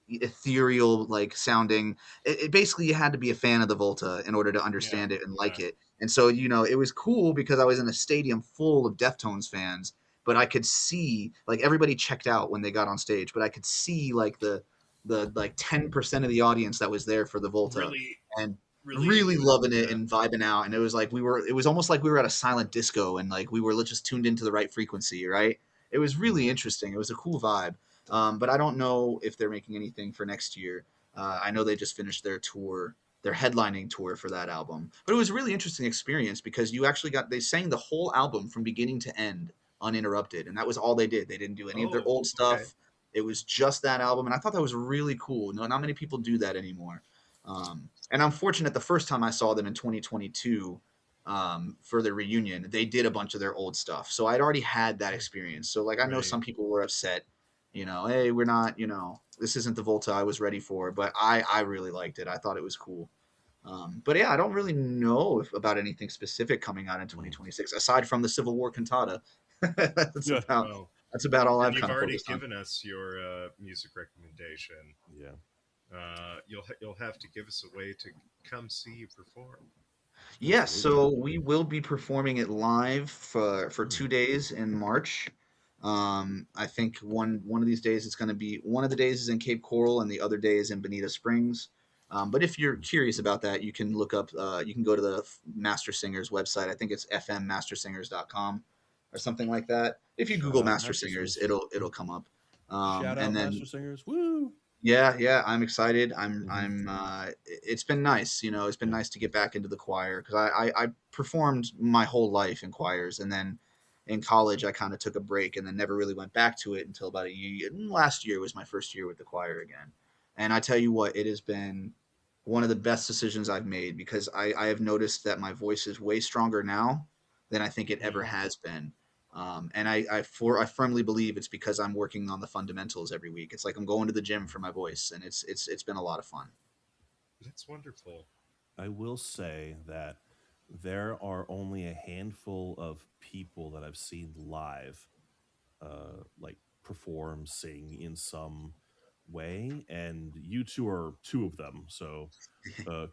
C: ethereal like sounding. It basically, you had to be a fan of the Volta in order to
B: Yeah.
C: understand it and like
B: Yeah.
C: it. And so, it was cool because I was in a stadium full of Deftones fans, but I could see like everybody checked out when they got on stage, but I could see like the like 10% of the audience that was there for the Volta
B: Really,
C: and
B: really
C: really
B: into it.
C: loving it
B: Yeah.
C: and vibing out. And it was like it was almost like we were at a silent disco and like we were just tuned into the right frequency, right? It was really interesting. It was a cool vibe. But I don't know if they're making anything for next year. I know they just finished their tour, their headlining tour for that album. But it was a really interesting experience because they sang the whole album from beginning to end uninterrupted, and that was all they did. They didn't do any of their
B: Oh,
C: old
B: okay.
C: stuff. It was just that album, and I thought that was really cool. No, not many people do that anymore. And I'm fortunate. The first time I saw them in 2022 for their reunion, they did a bunch of their old stuff, so I'd already had that experience. So like I know
B: Right.
C: some people were upset, hey, we're not, this isn't the Volta I was ready for, but I really liked it. I thought it was cool. But yeah, I don't really know about anything specific coming out in
A: Mm.
C: 2026 aside from the Civil War cantata. that's
A: Yeah.
C: about
B: Well,
C: that's about all
B: and
C: I've
B: you've
C: kind of
B: already
C: focused on.
B: given us your music recommendation.
A: Yeah.
B: You'll have to give us a way to come see you perform.
C: Yeah,
A: Absolutely.
C: so we will be performing it live for
A: Mm.
C: 2 days in March. I think one of these days it's going to be one of the days is in Cape Coral and the other day is in Bonita Springs. But if you're
A: Mm.
C: curious about that, you can look up. You can go to the Master Singers website. I think it's fmmastersingers.com or something like that. If you
A: Shout
C: Google
A: out
C: Master
A: Master
C: Singers,
A: Singers.
C: it'll come up.
A: Shout
C: And
A: out
C: then
A: Master Singers. Woo.
C: yeah, yeah, I'm excited.
A: Hmm.
C: It's been nice, it's been
A: Yeah.
C: nice to get back into the choir because I performed my whole life in choirs, and then in college I kind of took a break and then never really went back to it until about a year. Last year was my first year with the choir again, and I tell you what, it has been one of the best decisions I've made because I have noticed that my voice is way stronger now than I think it ever
B: Mm,
C: has been. And I firmly believe it's because I'm working on the fundamentals every week. It's like I'm going to the gym for my voice, and it's been a lot of fun.
B: that's wonderful.
A: I will say that there are only a handful of people that I've seen live, like perform, sing in some way, and you two are two of them. So,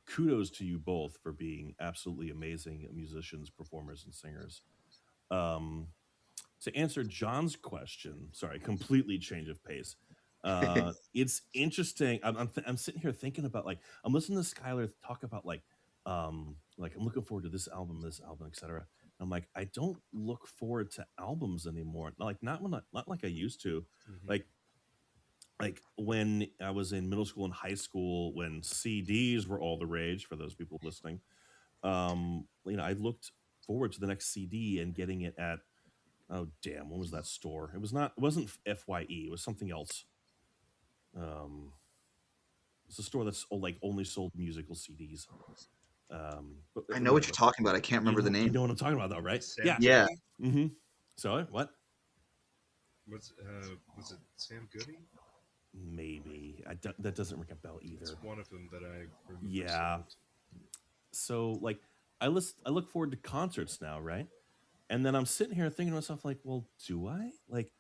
A: kudos to you both for being absolutely amazing musicians, performers, and singers. Um, to answer John's question, sorry, completely change of pace. It's interesting. I'm sitting here thinking about like I'm listening to Schuyler talk about like I'm looking forward to this album, etc. I'm like I don't look forward to albums anymore. Like not like I used to.
B: Hmm.
A: Like when I was in middle school and high school when CDs were all the rage for those people listening. I looked forward to the next CD and getting it at oh damn, what was that store? It wasn't FYE, it was something else. Um it's a store that's like only sold musical CDs. But
C: I know what you're
A: whatever.
C: talking about. I can't remember the
A: You
C: name.
A: know what I'm talking about though, right?
B: Sam
A: Yeah.
C: Yeah.
B: Goody?
A: Mm-hmm. So what?
B: Was it Sam Goody?
A: Maybe that doesn't ring a bell
B: It's
A: either.
B: one of them that I remember
A: Yeah.
B: sold.
A: So like I look forward to concerts now, right? And then I'm sitting here thinking to myself, like, well, do I? Like,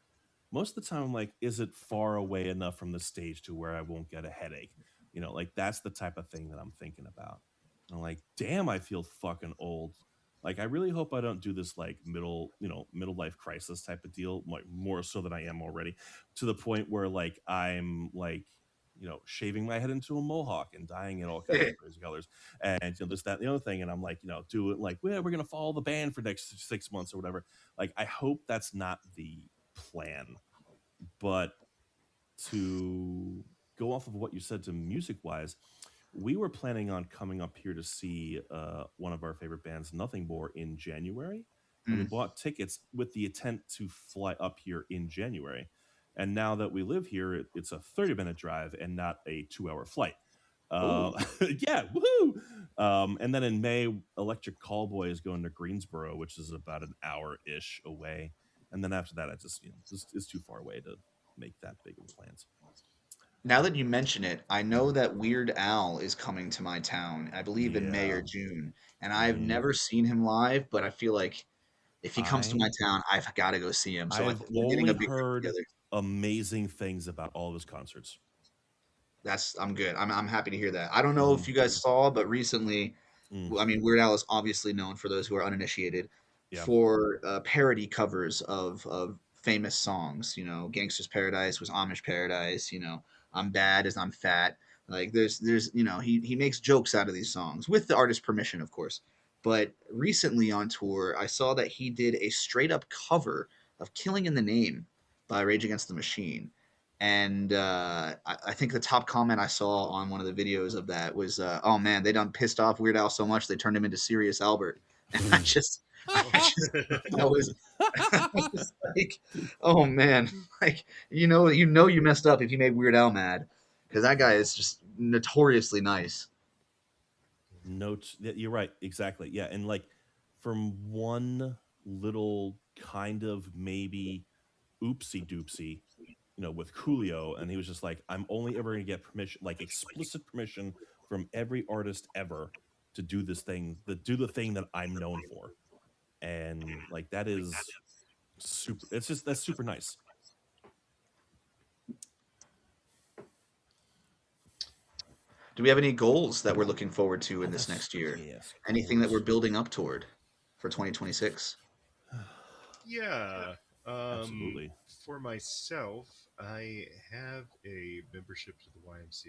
A: most of the time, I'm like, is it far away enough from the stage to where I won't get a headache? Like that's the type of thing that I'm thinking about. I'm like, damn, I feel fucking old. Like, I really hope I don't do this like middle life crisis type of deal, like more so than I am already, to the point where like I'm like, shaving my head into a mohawk and dyeing it all kinds of crazy colors and this, that, and the other thing. And I'm like, do it like, well, we're gonna follow the band for next 6 months or whatever. Like, I hope that's not the plan. But to go off of what you said to music wise, we were planning on coming up here to see one of our favorite bands, Nothing More, in January. And we
C: Mm.
A: bought tickets with the intent to fly up here in January. And now that we live here, it's a 30-minute drive and not a 2-hour flight.
C: Oh,
A: Yeah, woohoo! And then in May, Electric Callboy is going to Greensboro, which is about an hour ish away. And then after that, I just, it's too far away to make that big of plans.
C: now that you mention it, I know that Weird Al is coming to my town, I believe in May
A: Yeah.
C: or June. And I've
A: Mm.
C: never seen him live, but I feel like if he comes to my
A: I
C: town, I've got to go see him. So I
A: I've
C: think we're getting
A: only
C: a big group
A: heard
C: together.
A: amazing things about all of his concerts.
C: I'm good. I'm happy to hear that. I don't know
A: Hmm.
C: if you guys saw, but recently,
A: Mm.
C: well, I mean, Weird Al is obviously known for those who are uninitiated
A: Yeah.
C: for parody covers of famous songs. Gangster's Paradise was Amish Paradise. I'm Bad as I'm Fat. Like there's he makes jokes out of these songs with the artist's permission, of course. But recently on tour, I saw that he did a straight up cover of "Killing in the Name" by Rage Against the Machine. And I think the top comment I saw on one of the videos of that was, "Oh man, they done pissed off Weird Al so much they turned him into Sirius Albert." And I
B: Oh.
C: just, I was, I was like, "Oh man, like you messed up if you made Weird Al mad, because that guy is just notoriously nice."
A: Notes. You're right. Exactly. Yeah. And like from one little kind of maybe oopsie doopsie, with Coolio, and he was just like, I'm only ever going to get permission, like explicit permission from every artist ever to do this thing, do the thing that I'm known for. And like that is super. It's just that's super nice.
C: Do we have any goals that we're looking forward to
A: Oh,
C: in this
A: that's
C: next year?
A: yes,
C: Anything that we're
A: goals.
C: building up toward for 2026?
B: Yeah. Um,
A: Absolutely
B: for myself, I have a membership to the
A: nice.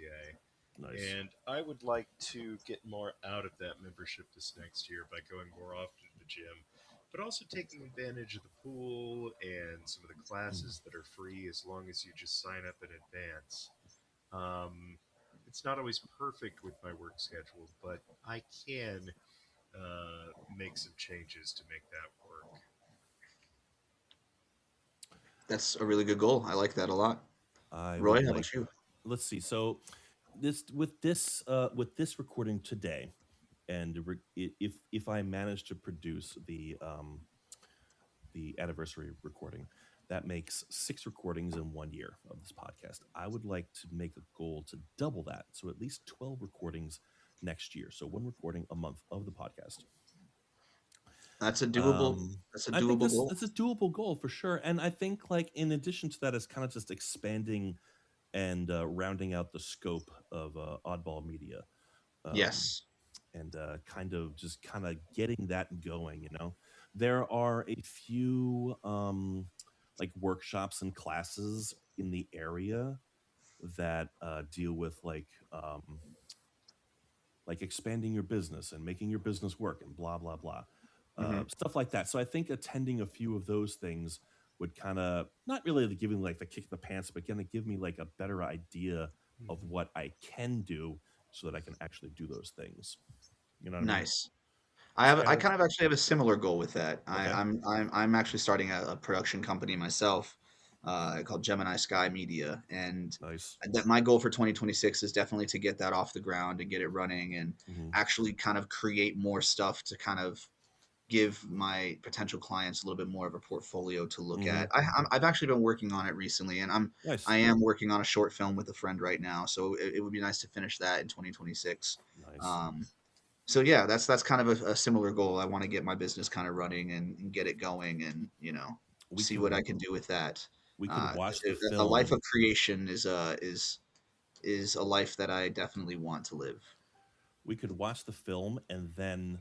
B: YMCA, and I would like to get more out of that membership this next year by going more often to the gym, but also taking advantage of the pool and some of the
A: Mm.
B: classes that are free as long as you just sign up in advance. Um, it's not always perfect with my work schedule, but I can make some changes to make that work.
C: That's a really good goal. I like that a lot.
A: I
C: Roy,
A: would
C: how
A: like.
C: about you?
A: Let's see. So with this recording today, and if I manage to produce the anniversary recording, that makes 6 recordings in 1 year of this podcast. I would like to make a goal to double that, so at least 12 recordings next year. So 1 recording a month of the podcast.
C: That's a doable.
A: Um,
C: That's a
A: I think
C: doable goal.
A: that's a doable goal for sure, and I think like in addition to that, it's kind of just expanding and rounding out the scope of oddball media, um,
C: Yes.
A: and kind of getting that going. There are a few like workshops and classes in the area that deal with like expanding your business and making your business work and blah blah blah,
C: Hmm.
A: stuff like that. So I think attending a few of those things would kind of not really give me like the kick in the pants, but gonna give me like a better idea of
B: Mhm.
A: what I can do so that I can actually do those things. You know what I mean?
C: Nice.
A: It's
C: I
A: kind of
C: kind of actually have a similar goal with that.
A: okay.
C: I'm actually starting a production company myself, called Gemini Sky Media, and
A: Nice.
C: that my goal for 2026 is definitely to get that off the ground and get it running and
A: Hmm.
C: actually kind of create more stuff to kind of give my potential clients a little bit more of a portfolio to look
A: Hmm.
C: at. I've actually been working on it recently, and I
A: Nice.
C: am working on a short film with a friend right now. So it would be nice to finish that in 2026.
A: Nice.
C: Um, so yeah, that's kind of a similar goal. I want to get my business kind of running and get it going, and
A: We
C: see
A: could
C: what I can do with that.
A: we could
C: Because
A: watch the
C: a life
A: film.
C: of creation is a life that I definitely want to live.
A: We could watch the film and then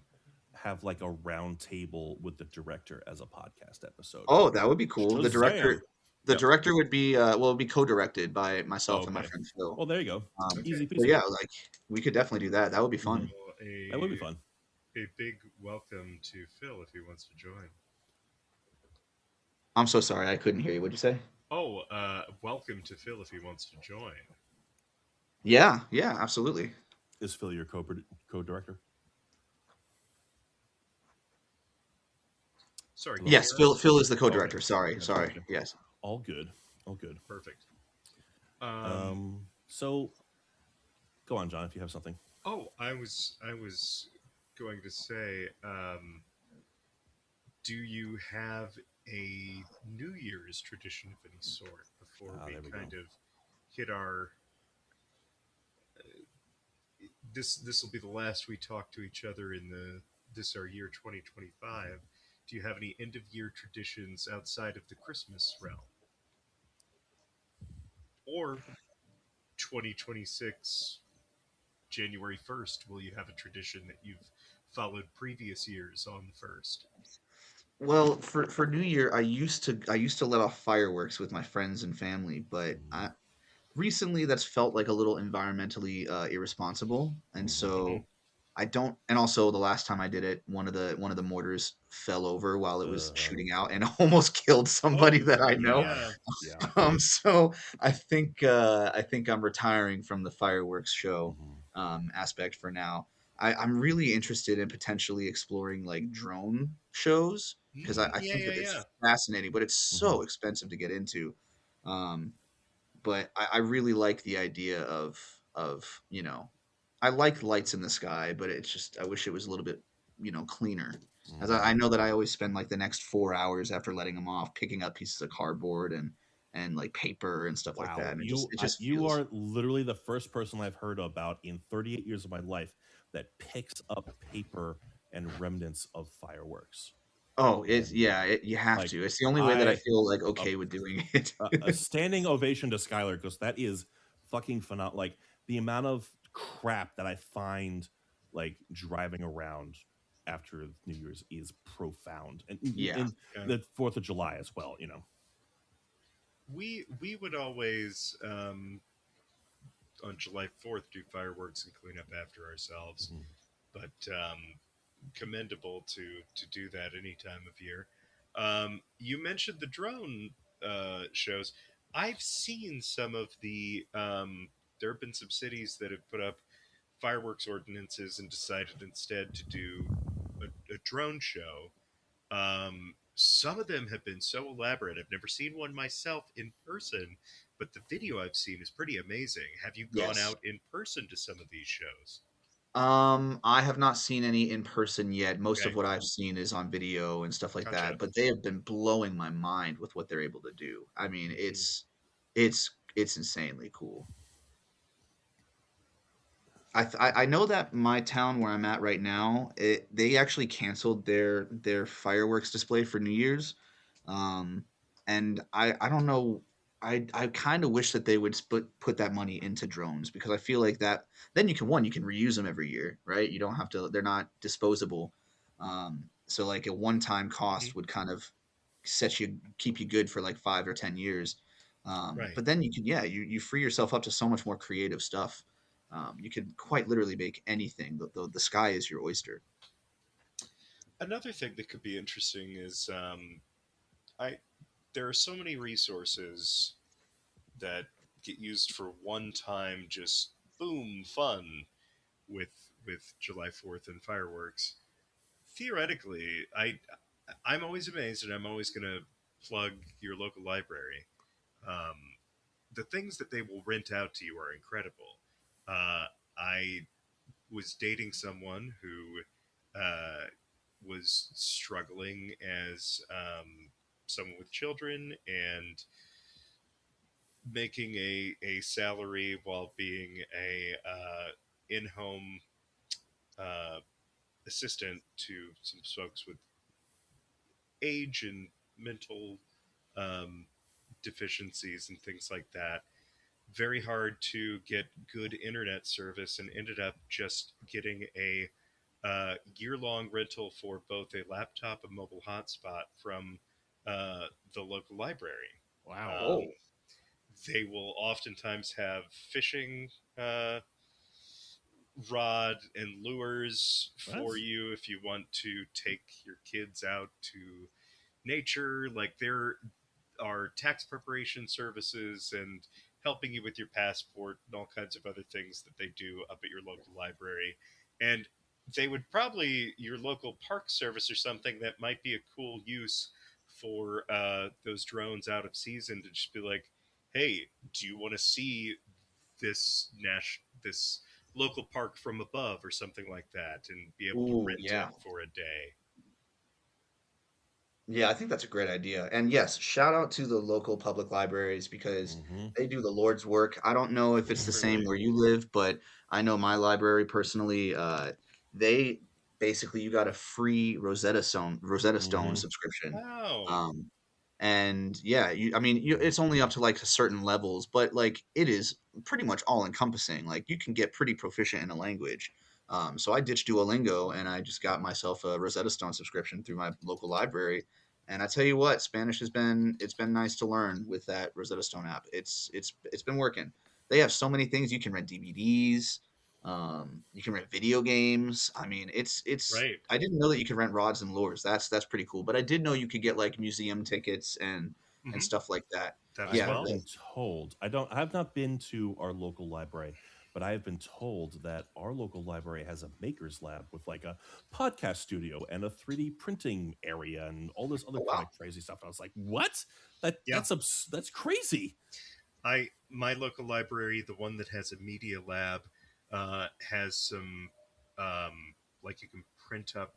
A: have like a round table with the director as a podcast episode.
C: Oh, that would be cool.
A: Shazam!
C: The
A: Yep.
C: director would be it'd be co-directed by
A: Oh,
C: myself and my
A: okay.
C: friend Phil.
A: Well, there you go.
B: Okay.
A: Easy
C: So
A: peasy.
C: yeah, like we could definitely do that. That would be
A: Hmm.
C: fun.
B: Well,
A: That would be fun.
B: a big welcome to Phil if he wants to join.
C: I'm so sorry, I couldn't hear you. What'd you say?
B: Oh, welcome to Phil if he wants to join.
C: Yeah, yeah, absolutely.
A: Is Phil your co-director?
B: Sorry, can you
A: Hello.
C: Yes,
B: hear us?
C: Phil is the
B: Okay,
C: co-director. Sorry,
A: Gotcha.
C: sorry.
A: Gotcha.
C: Yes.
A: All good. All good.
B: perfect. Um,
A: So go on, John, if you have something.
B: oh, I was going to say, do you have a New Year's tradition of any sort before
A: Ah,
B: we
A: there we go.
B: kind of hit our this will be the last we talk to each other in the this our year 2025. Do you have any end of year traditions outside of the Christmas realm, or 2026 January 1st? Will you have a tradition that you've followed previous years on the first?
C: Well, for New Year, I used to let off fireworks with my friends and family, but
A: Mm-hmm.
C: recently that's felt like a little environmentally irresponsible, and
A: Mm-hmm.
B: Hmm.
C: so I don't. And also, the last time I did it, one of the mortars fell over while it was
A: Uh,
C: shooting out and almost killed somebody
B: Oh,
C: that I know.
A: yeah.
B: yeah.
A: Yeah.
C: So I think I'm retiring from the fireworks show
A: Mm-hmm.
C: aspect for now. I'm really interested in potentially exploring like drone shows because I
B: Yeah,
C: think
B: yeah,
C: that
B: yeah.
C: it's fascinating, but it's
A: Mm-hmm.
C: so expensive to get into. Um, but I really like the idea of I like lights in the sky, but it's just I wish it was a little bit cleaner. As
A: Mm-hmm.
C: I know that I always spend like the next 4 hours after letting them off picking up pieces of cardboard and like paper and stuff like that,
A: Wow,
C: and it just
A: you
C: feels
A: are literally the first person I've heard about in 38 years of my life that picks up paper and remnants of fireworks.
C: oh it's
A: And
C: you have
A: like
C: to. It's the only way that I
A: I
C: feel like
A: a,
C: okay with doing it.
A: a standing ovation to Skylar because that is fucking phenomenal. Like the amount of crap that I find like driving around after New Year's is profound, and
C: Yeah.
A: in
B: Yeah.
A: the 4th of July as well. You know.
B: We would always on July 4th do fireworks and clean up after ourselves,
A: Mhm.
B: but commendable to do that any time of year. You mentioned the drone shows. I've seen some of the. There have been some cities that have put up fireworks ordinances and decided instead to do a drone show. Some of them have been so elaborate. I've never seen one myself in person, but the video I've seen is pretty amazing. Have you gone
C: Yes.
B: out in person to some of these shows?
C: I have not seen any in person yet. Most of
B: Okay,
C: what I've seen is on video and stuff like
B: gotcha.
C: that, but they have been blowing my mind with what they're able to do. I mean,
B: Mhm.
C: it's insanely cool. I know that my town where I'm at right now, they actually canceled their fireworks display for New Year's, um, and I don't know. I kind of wish that they would put that money into drones because I feel like that then you can reuse them every year, right? You don't have to. They're not disposable. So like a one time
B: Mhm.
C: cost would kind of keep you good for like 5 or 10 years.
B: Right.
C: But then you can, yeah, you free yourself up to so much more creative stuff. You could quite literally make anything. The sky is your oyster.
B: Another thing that could be interesting is I there are so many resources that get used for one time, just boom fun with July 4th and fireworks. Theoretically, I'm always amazed, and I'm always going to plug your local library. Um, the things that they will rent out to you are incredible. I was dating someone who was struggling as someone with children and making a salary while being a in-home uh, assistant to some folks with age and mental um, deficiencies and things like that. Very hard to get good internet service, and ended up just getting a year-long rental for both a laptop and mobile hotspot from the local library.
A: Wow.
B: Um,
C: Oh,
B: they will oftentimes have fishing uh, rod and lures for
A: That's
B: you if you want to take your kids out to nature. Like there are tax preparation services and helping you with your passport and all kinds of other things that they do up at your local library. And they would probably, your local park service or something that might be a cool use for those drones out of season to just be like, hey, do you want to see this local park from above or something like that, and be able to
C: ooh,
B: rent it
C: yeah.
B: for a day?
C: Yeah, I think that's a great idea. And yes, shout out to the local public libraries because
A: hmm
C: they do the Lord's work. I don't know if it's the same
B: Truly.
C: where you live, but I know my library personally, they basically you got a free Rosetta Stone
A: hmm
C: subscription.
B: Oh,
C: Um, and yeah, I mean, it's only up to like certain levels, but like it is pretty much all encompassing. Like you can get pretty proficient in a language. So I ditched Duolingo and I just got myself a Rosetta Stone subscription through my local library. And I tell you what, Spanish it's been nice to learn with that Rosetta Stone app. It's been working. They have so many things. You can rent DVDs. You can rent video games. I mean, it's.
B: right.
C: I didn't know that you could rent rods and lures. That's pretty cool. But I did know you could get like museum tickets and
B: Hmm.
C: stuff like that.
B: That
A: I
B: as
C: Yeah,
A: have
B: well.
A: been told, I have not been to our local library, but I have been told that our local library has a maker's lab with like a podcast studio and a 3D printing area and all this other
C: oh
A: kind
C: wow.
A: of crazy stuff. And I was like, what?
B: Yeah,
A: That's crazy.
B: I my local library, the one that has a media lab, has some like you can print up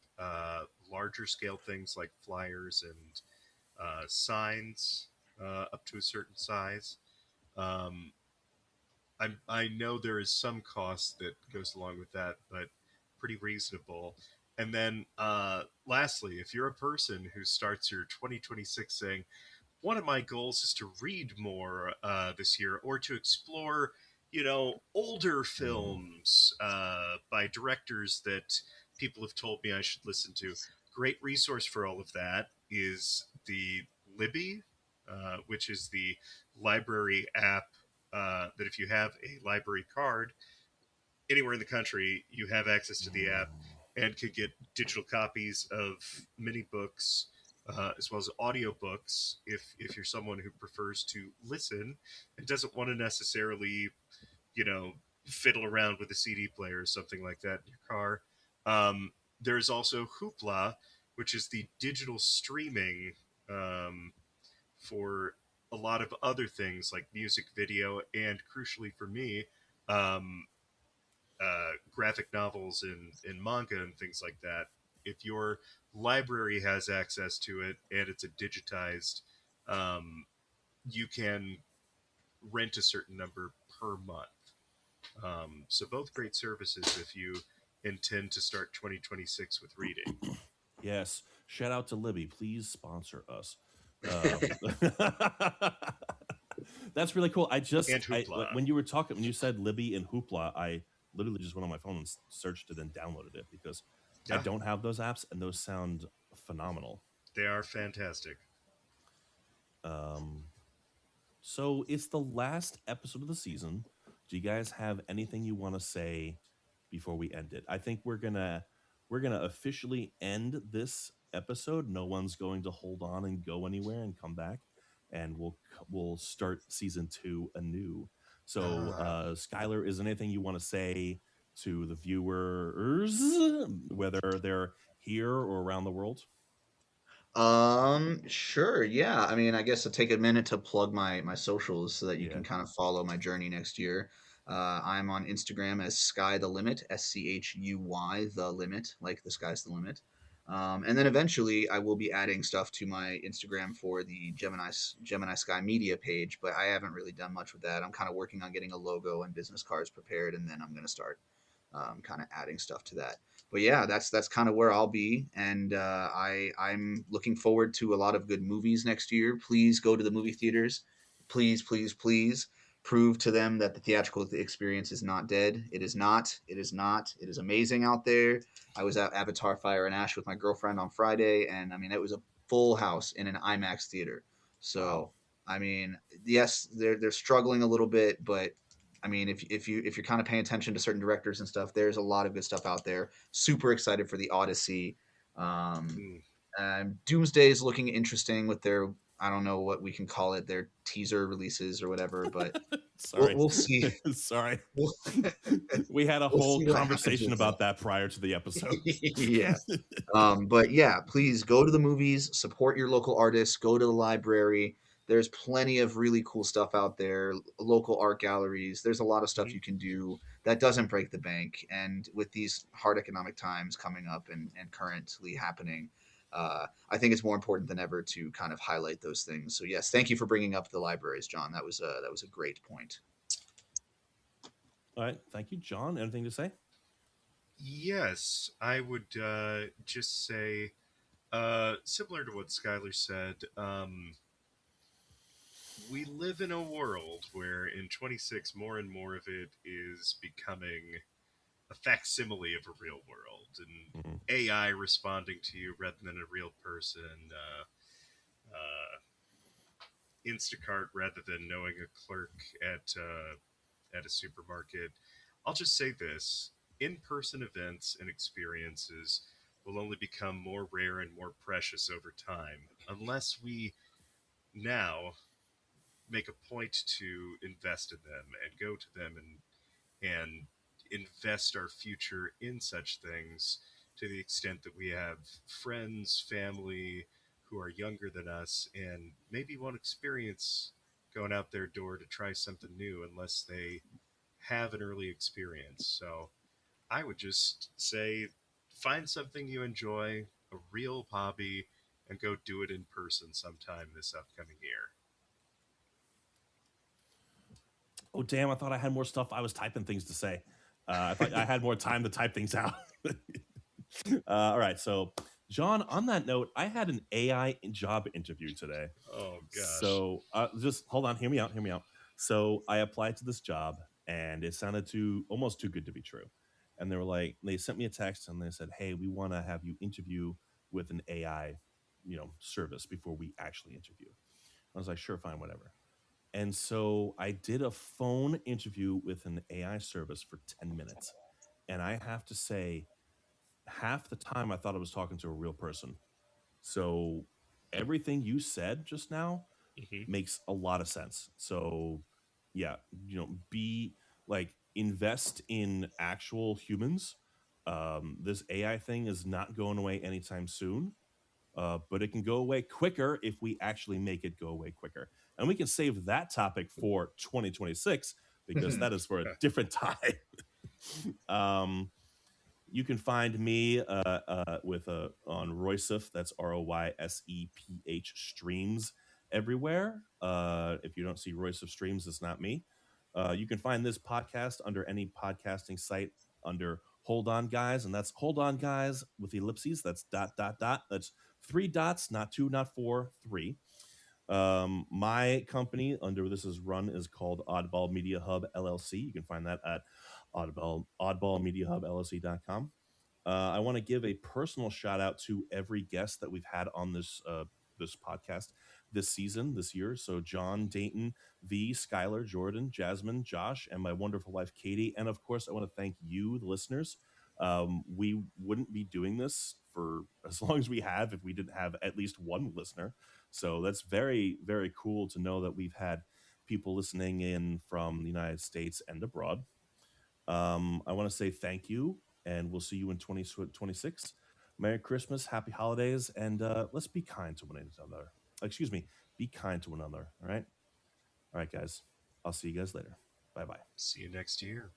B: larger scale things like flyers and signs up to a certain size. Um, I know there is some cost that goes along with that, but pretty reasonable. And then, lastly, if you're a person who starts your 2026 saying, one of my goals is to read more this year, or to explore, older
A: Mm.
B: films by directors that people have told me I should listen to. Great resource for all of that is the Libby, which is the library app. That if you have a library card anywhere in the country, you have access to the app
A: Mm.
B: and could get digital copies of many books, as well as audiobooks if you're someone who prefers to listen and doesn't want to necessarily, you know, fiddle around with a CD player or something like that in your car. Um, there's also Hoopla, which is the digital streaming um, for a lot of other things like music, video, and crucially for me, um, graphic novels and manga and things like that. If your library has access to it and it's a digitized, um, you can rent a certain number per month. So both great services if you intend to start 2026 with reading.
A: Yes. Shout out to Libby. Please sponsor us. Um, that's really cool.
B: And Hoopla.
A: When you were talking, when you said Libby and Hoopla, I literally just went on my phone and searched it and downloaded it because I
B: Yeah,
A: don't have those apps and those sound phenomenal.
B: they are fantastic.
A: Um, So it's the last episode of the season. Do you guys have anything you want to say before we end it? I think we're gonna officially end this episode. No one's going to hold on and go anywhere and come back, and we'll start season two anew. So,
C: Ah.
A: Skylar, is there anything you want to say to the viewers, whether they're here or around the world?
C: Sure. Yeah. I mean, I guess I'll take a minute to plug my socials so that you
A: Yeah.
C: can kind of follow my journey next year. I'm on Instagram as Sky the Limit, SCHUY the Limit, like the sky's the limit. And then eventually I will be adding stuff to my Instagram for the Gemini Sky Media page, but I haven't really done much with that. I'm kind of working on getting a logo and business cards prepared, and then I'm gonna start kind of adding stuff to that. But yeah, that's kind of where I'll be, and I'm looking forward to a lot of good movies next year. Please go to the movie theaters. Please, please, please prove to them that the theatrical experience is not dead. It is not. It is not. It is amazing out there. I was at Avatar: Fire and Ash with my girlfriend on Friday, and I mean it was a full house in an IMAX theater.
A: Wow.
C: So I mean, yes, they're struggling a little bit, but I mean, if you're kind of paying attention to certain directors and stuff, there's a lot of good stuff out there. Super excited for the Odyssey. Um,
B: Mm.
C: Doomsday is looking interesting with their, I don't know what we can call it, their teaser releases or whatever, but
A: Sorry.
C: we'll see.
A: Sorry.
C: We'll,
A: We had a
C: we'll
A: whole
C: see what happens
A: conversation
C: with that.
A: about that prior to the episode.
C: Yeah. But yeah, please go to the movies, support your local artists, go to the library. There's plenty of really cool stuff out there, local art galleries. There's a lot of stuff
B: Mhm.
C: you can do that doesn't break the bank. And with these hard economic times coming up and currently happening, I think it's more important than ever to kind of highlight those things. So yes, thank you for bringing up the libraries, John. That was a great point.
A: All right. Thank you, John. Anything to say?
B: Yes, I would just say, similar to what Skylar said, we live in a world where in 26 more and more of it is becoming a facsimile of a real world, and
A: Mhm.
B: AI responding to you rather than a real person, uh, Instacart rather than knowing a clerk at a supermarket. I'll just say this: in-person events and experiences will only become more rare and more precious over time unless we now make a point to invest in them and go to them and invest our future in such things to the extent that we have friends, family who are younger than us and maybe won't experience going out their door to try something new unless they have an early experience. So I would just say find something you enjoy, a real hobby, and go do it in person sometime this upcoming year.
A: Oh, damn. I thought I had more stuff. I was typing things to say. I thought I had more time to type things out. All right. So, John, on that note, I had an AI job interview today.
B: Oh gosh.
A: So, just hold on. Hear me out. Hear me out. So, I applied to this job and it sounded almost too good to be true. And they were like, they sent me a text and they said, "Hey, we want to have you interview with an AI, service before we actually interview." I was like, "Sure, fine, whatever." And so I did a phone interview with an AI service for 10 minutes. And I have to say, half the time I thought I was talking to a real person. So everything you said just now
B: Hmm.
A: makes a lot of sense. So yeah, be like invest in actual humans. This AI thing is not going away anytime soon, but it can go away quicker if we actually make it go away quicker. And we can save that topic for 2026 because that is for a different time. um, you can find me with on Royseph. That's Royseph streams everywhere. If you don't see Royseph streams, it's not me. You can find this podcast under any podcasting site under Hold On Guys, and that's Hold On Guys with ellipses. That's dot dot dot. That's three dots, not two, not four, three. My company under this is run is called Oddball Media Hub LLC. You can find that at oddballmediahub.llc.com. I want to give a personal shout out to every guest that we've had on this podcast. this season, this year. So John, Dayton, V, Skylar, Jordan, Jasmine, Josh, and my wonderful wife, Katie. And of course, I want to thank you, the listeners. We wouldn't be doing this for as long as we have if we didn't have at least one listener. So that's very, very cool to know that we've had people listening in from the United States and abroad. I want to say thank you, and we'll see you in 2026. Merry Christmas, Happy Holidays, and let's be kind to one another. Excuse me, be kind to one another. All right, guys. I'll see you guys later. Bye bye.
B: See you next year.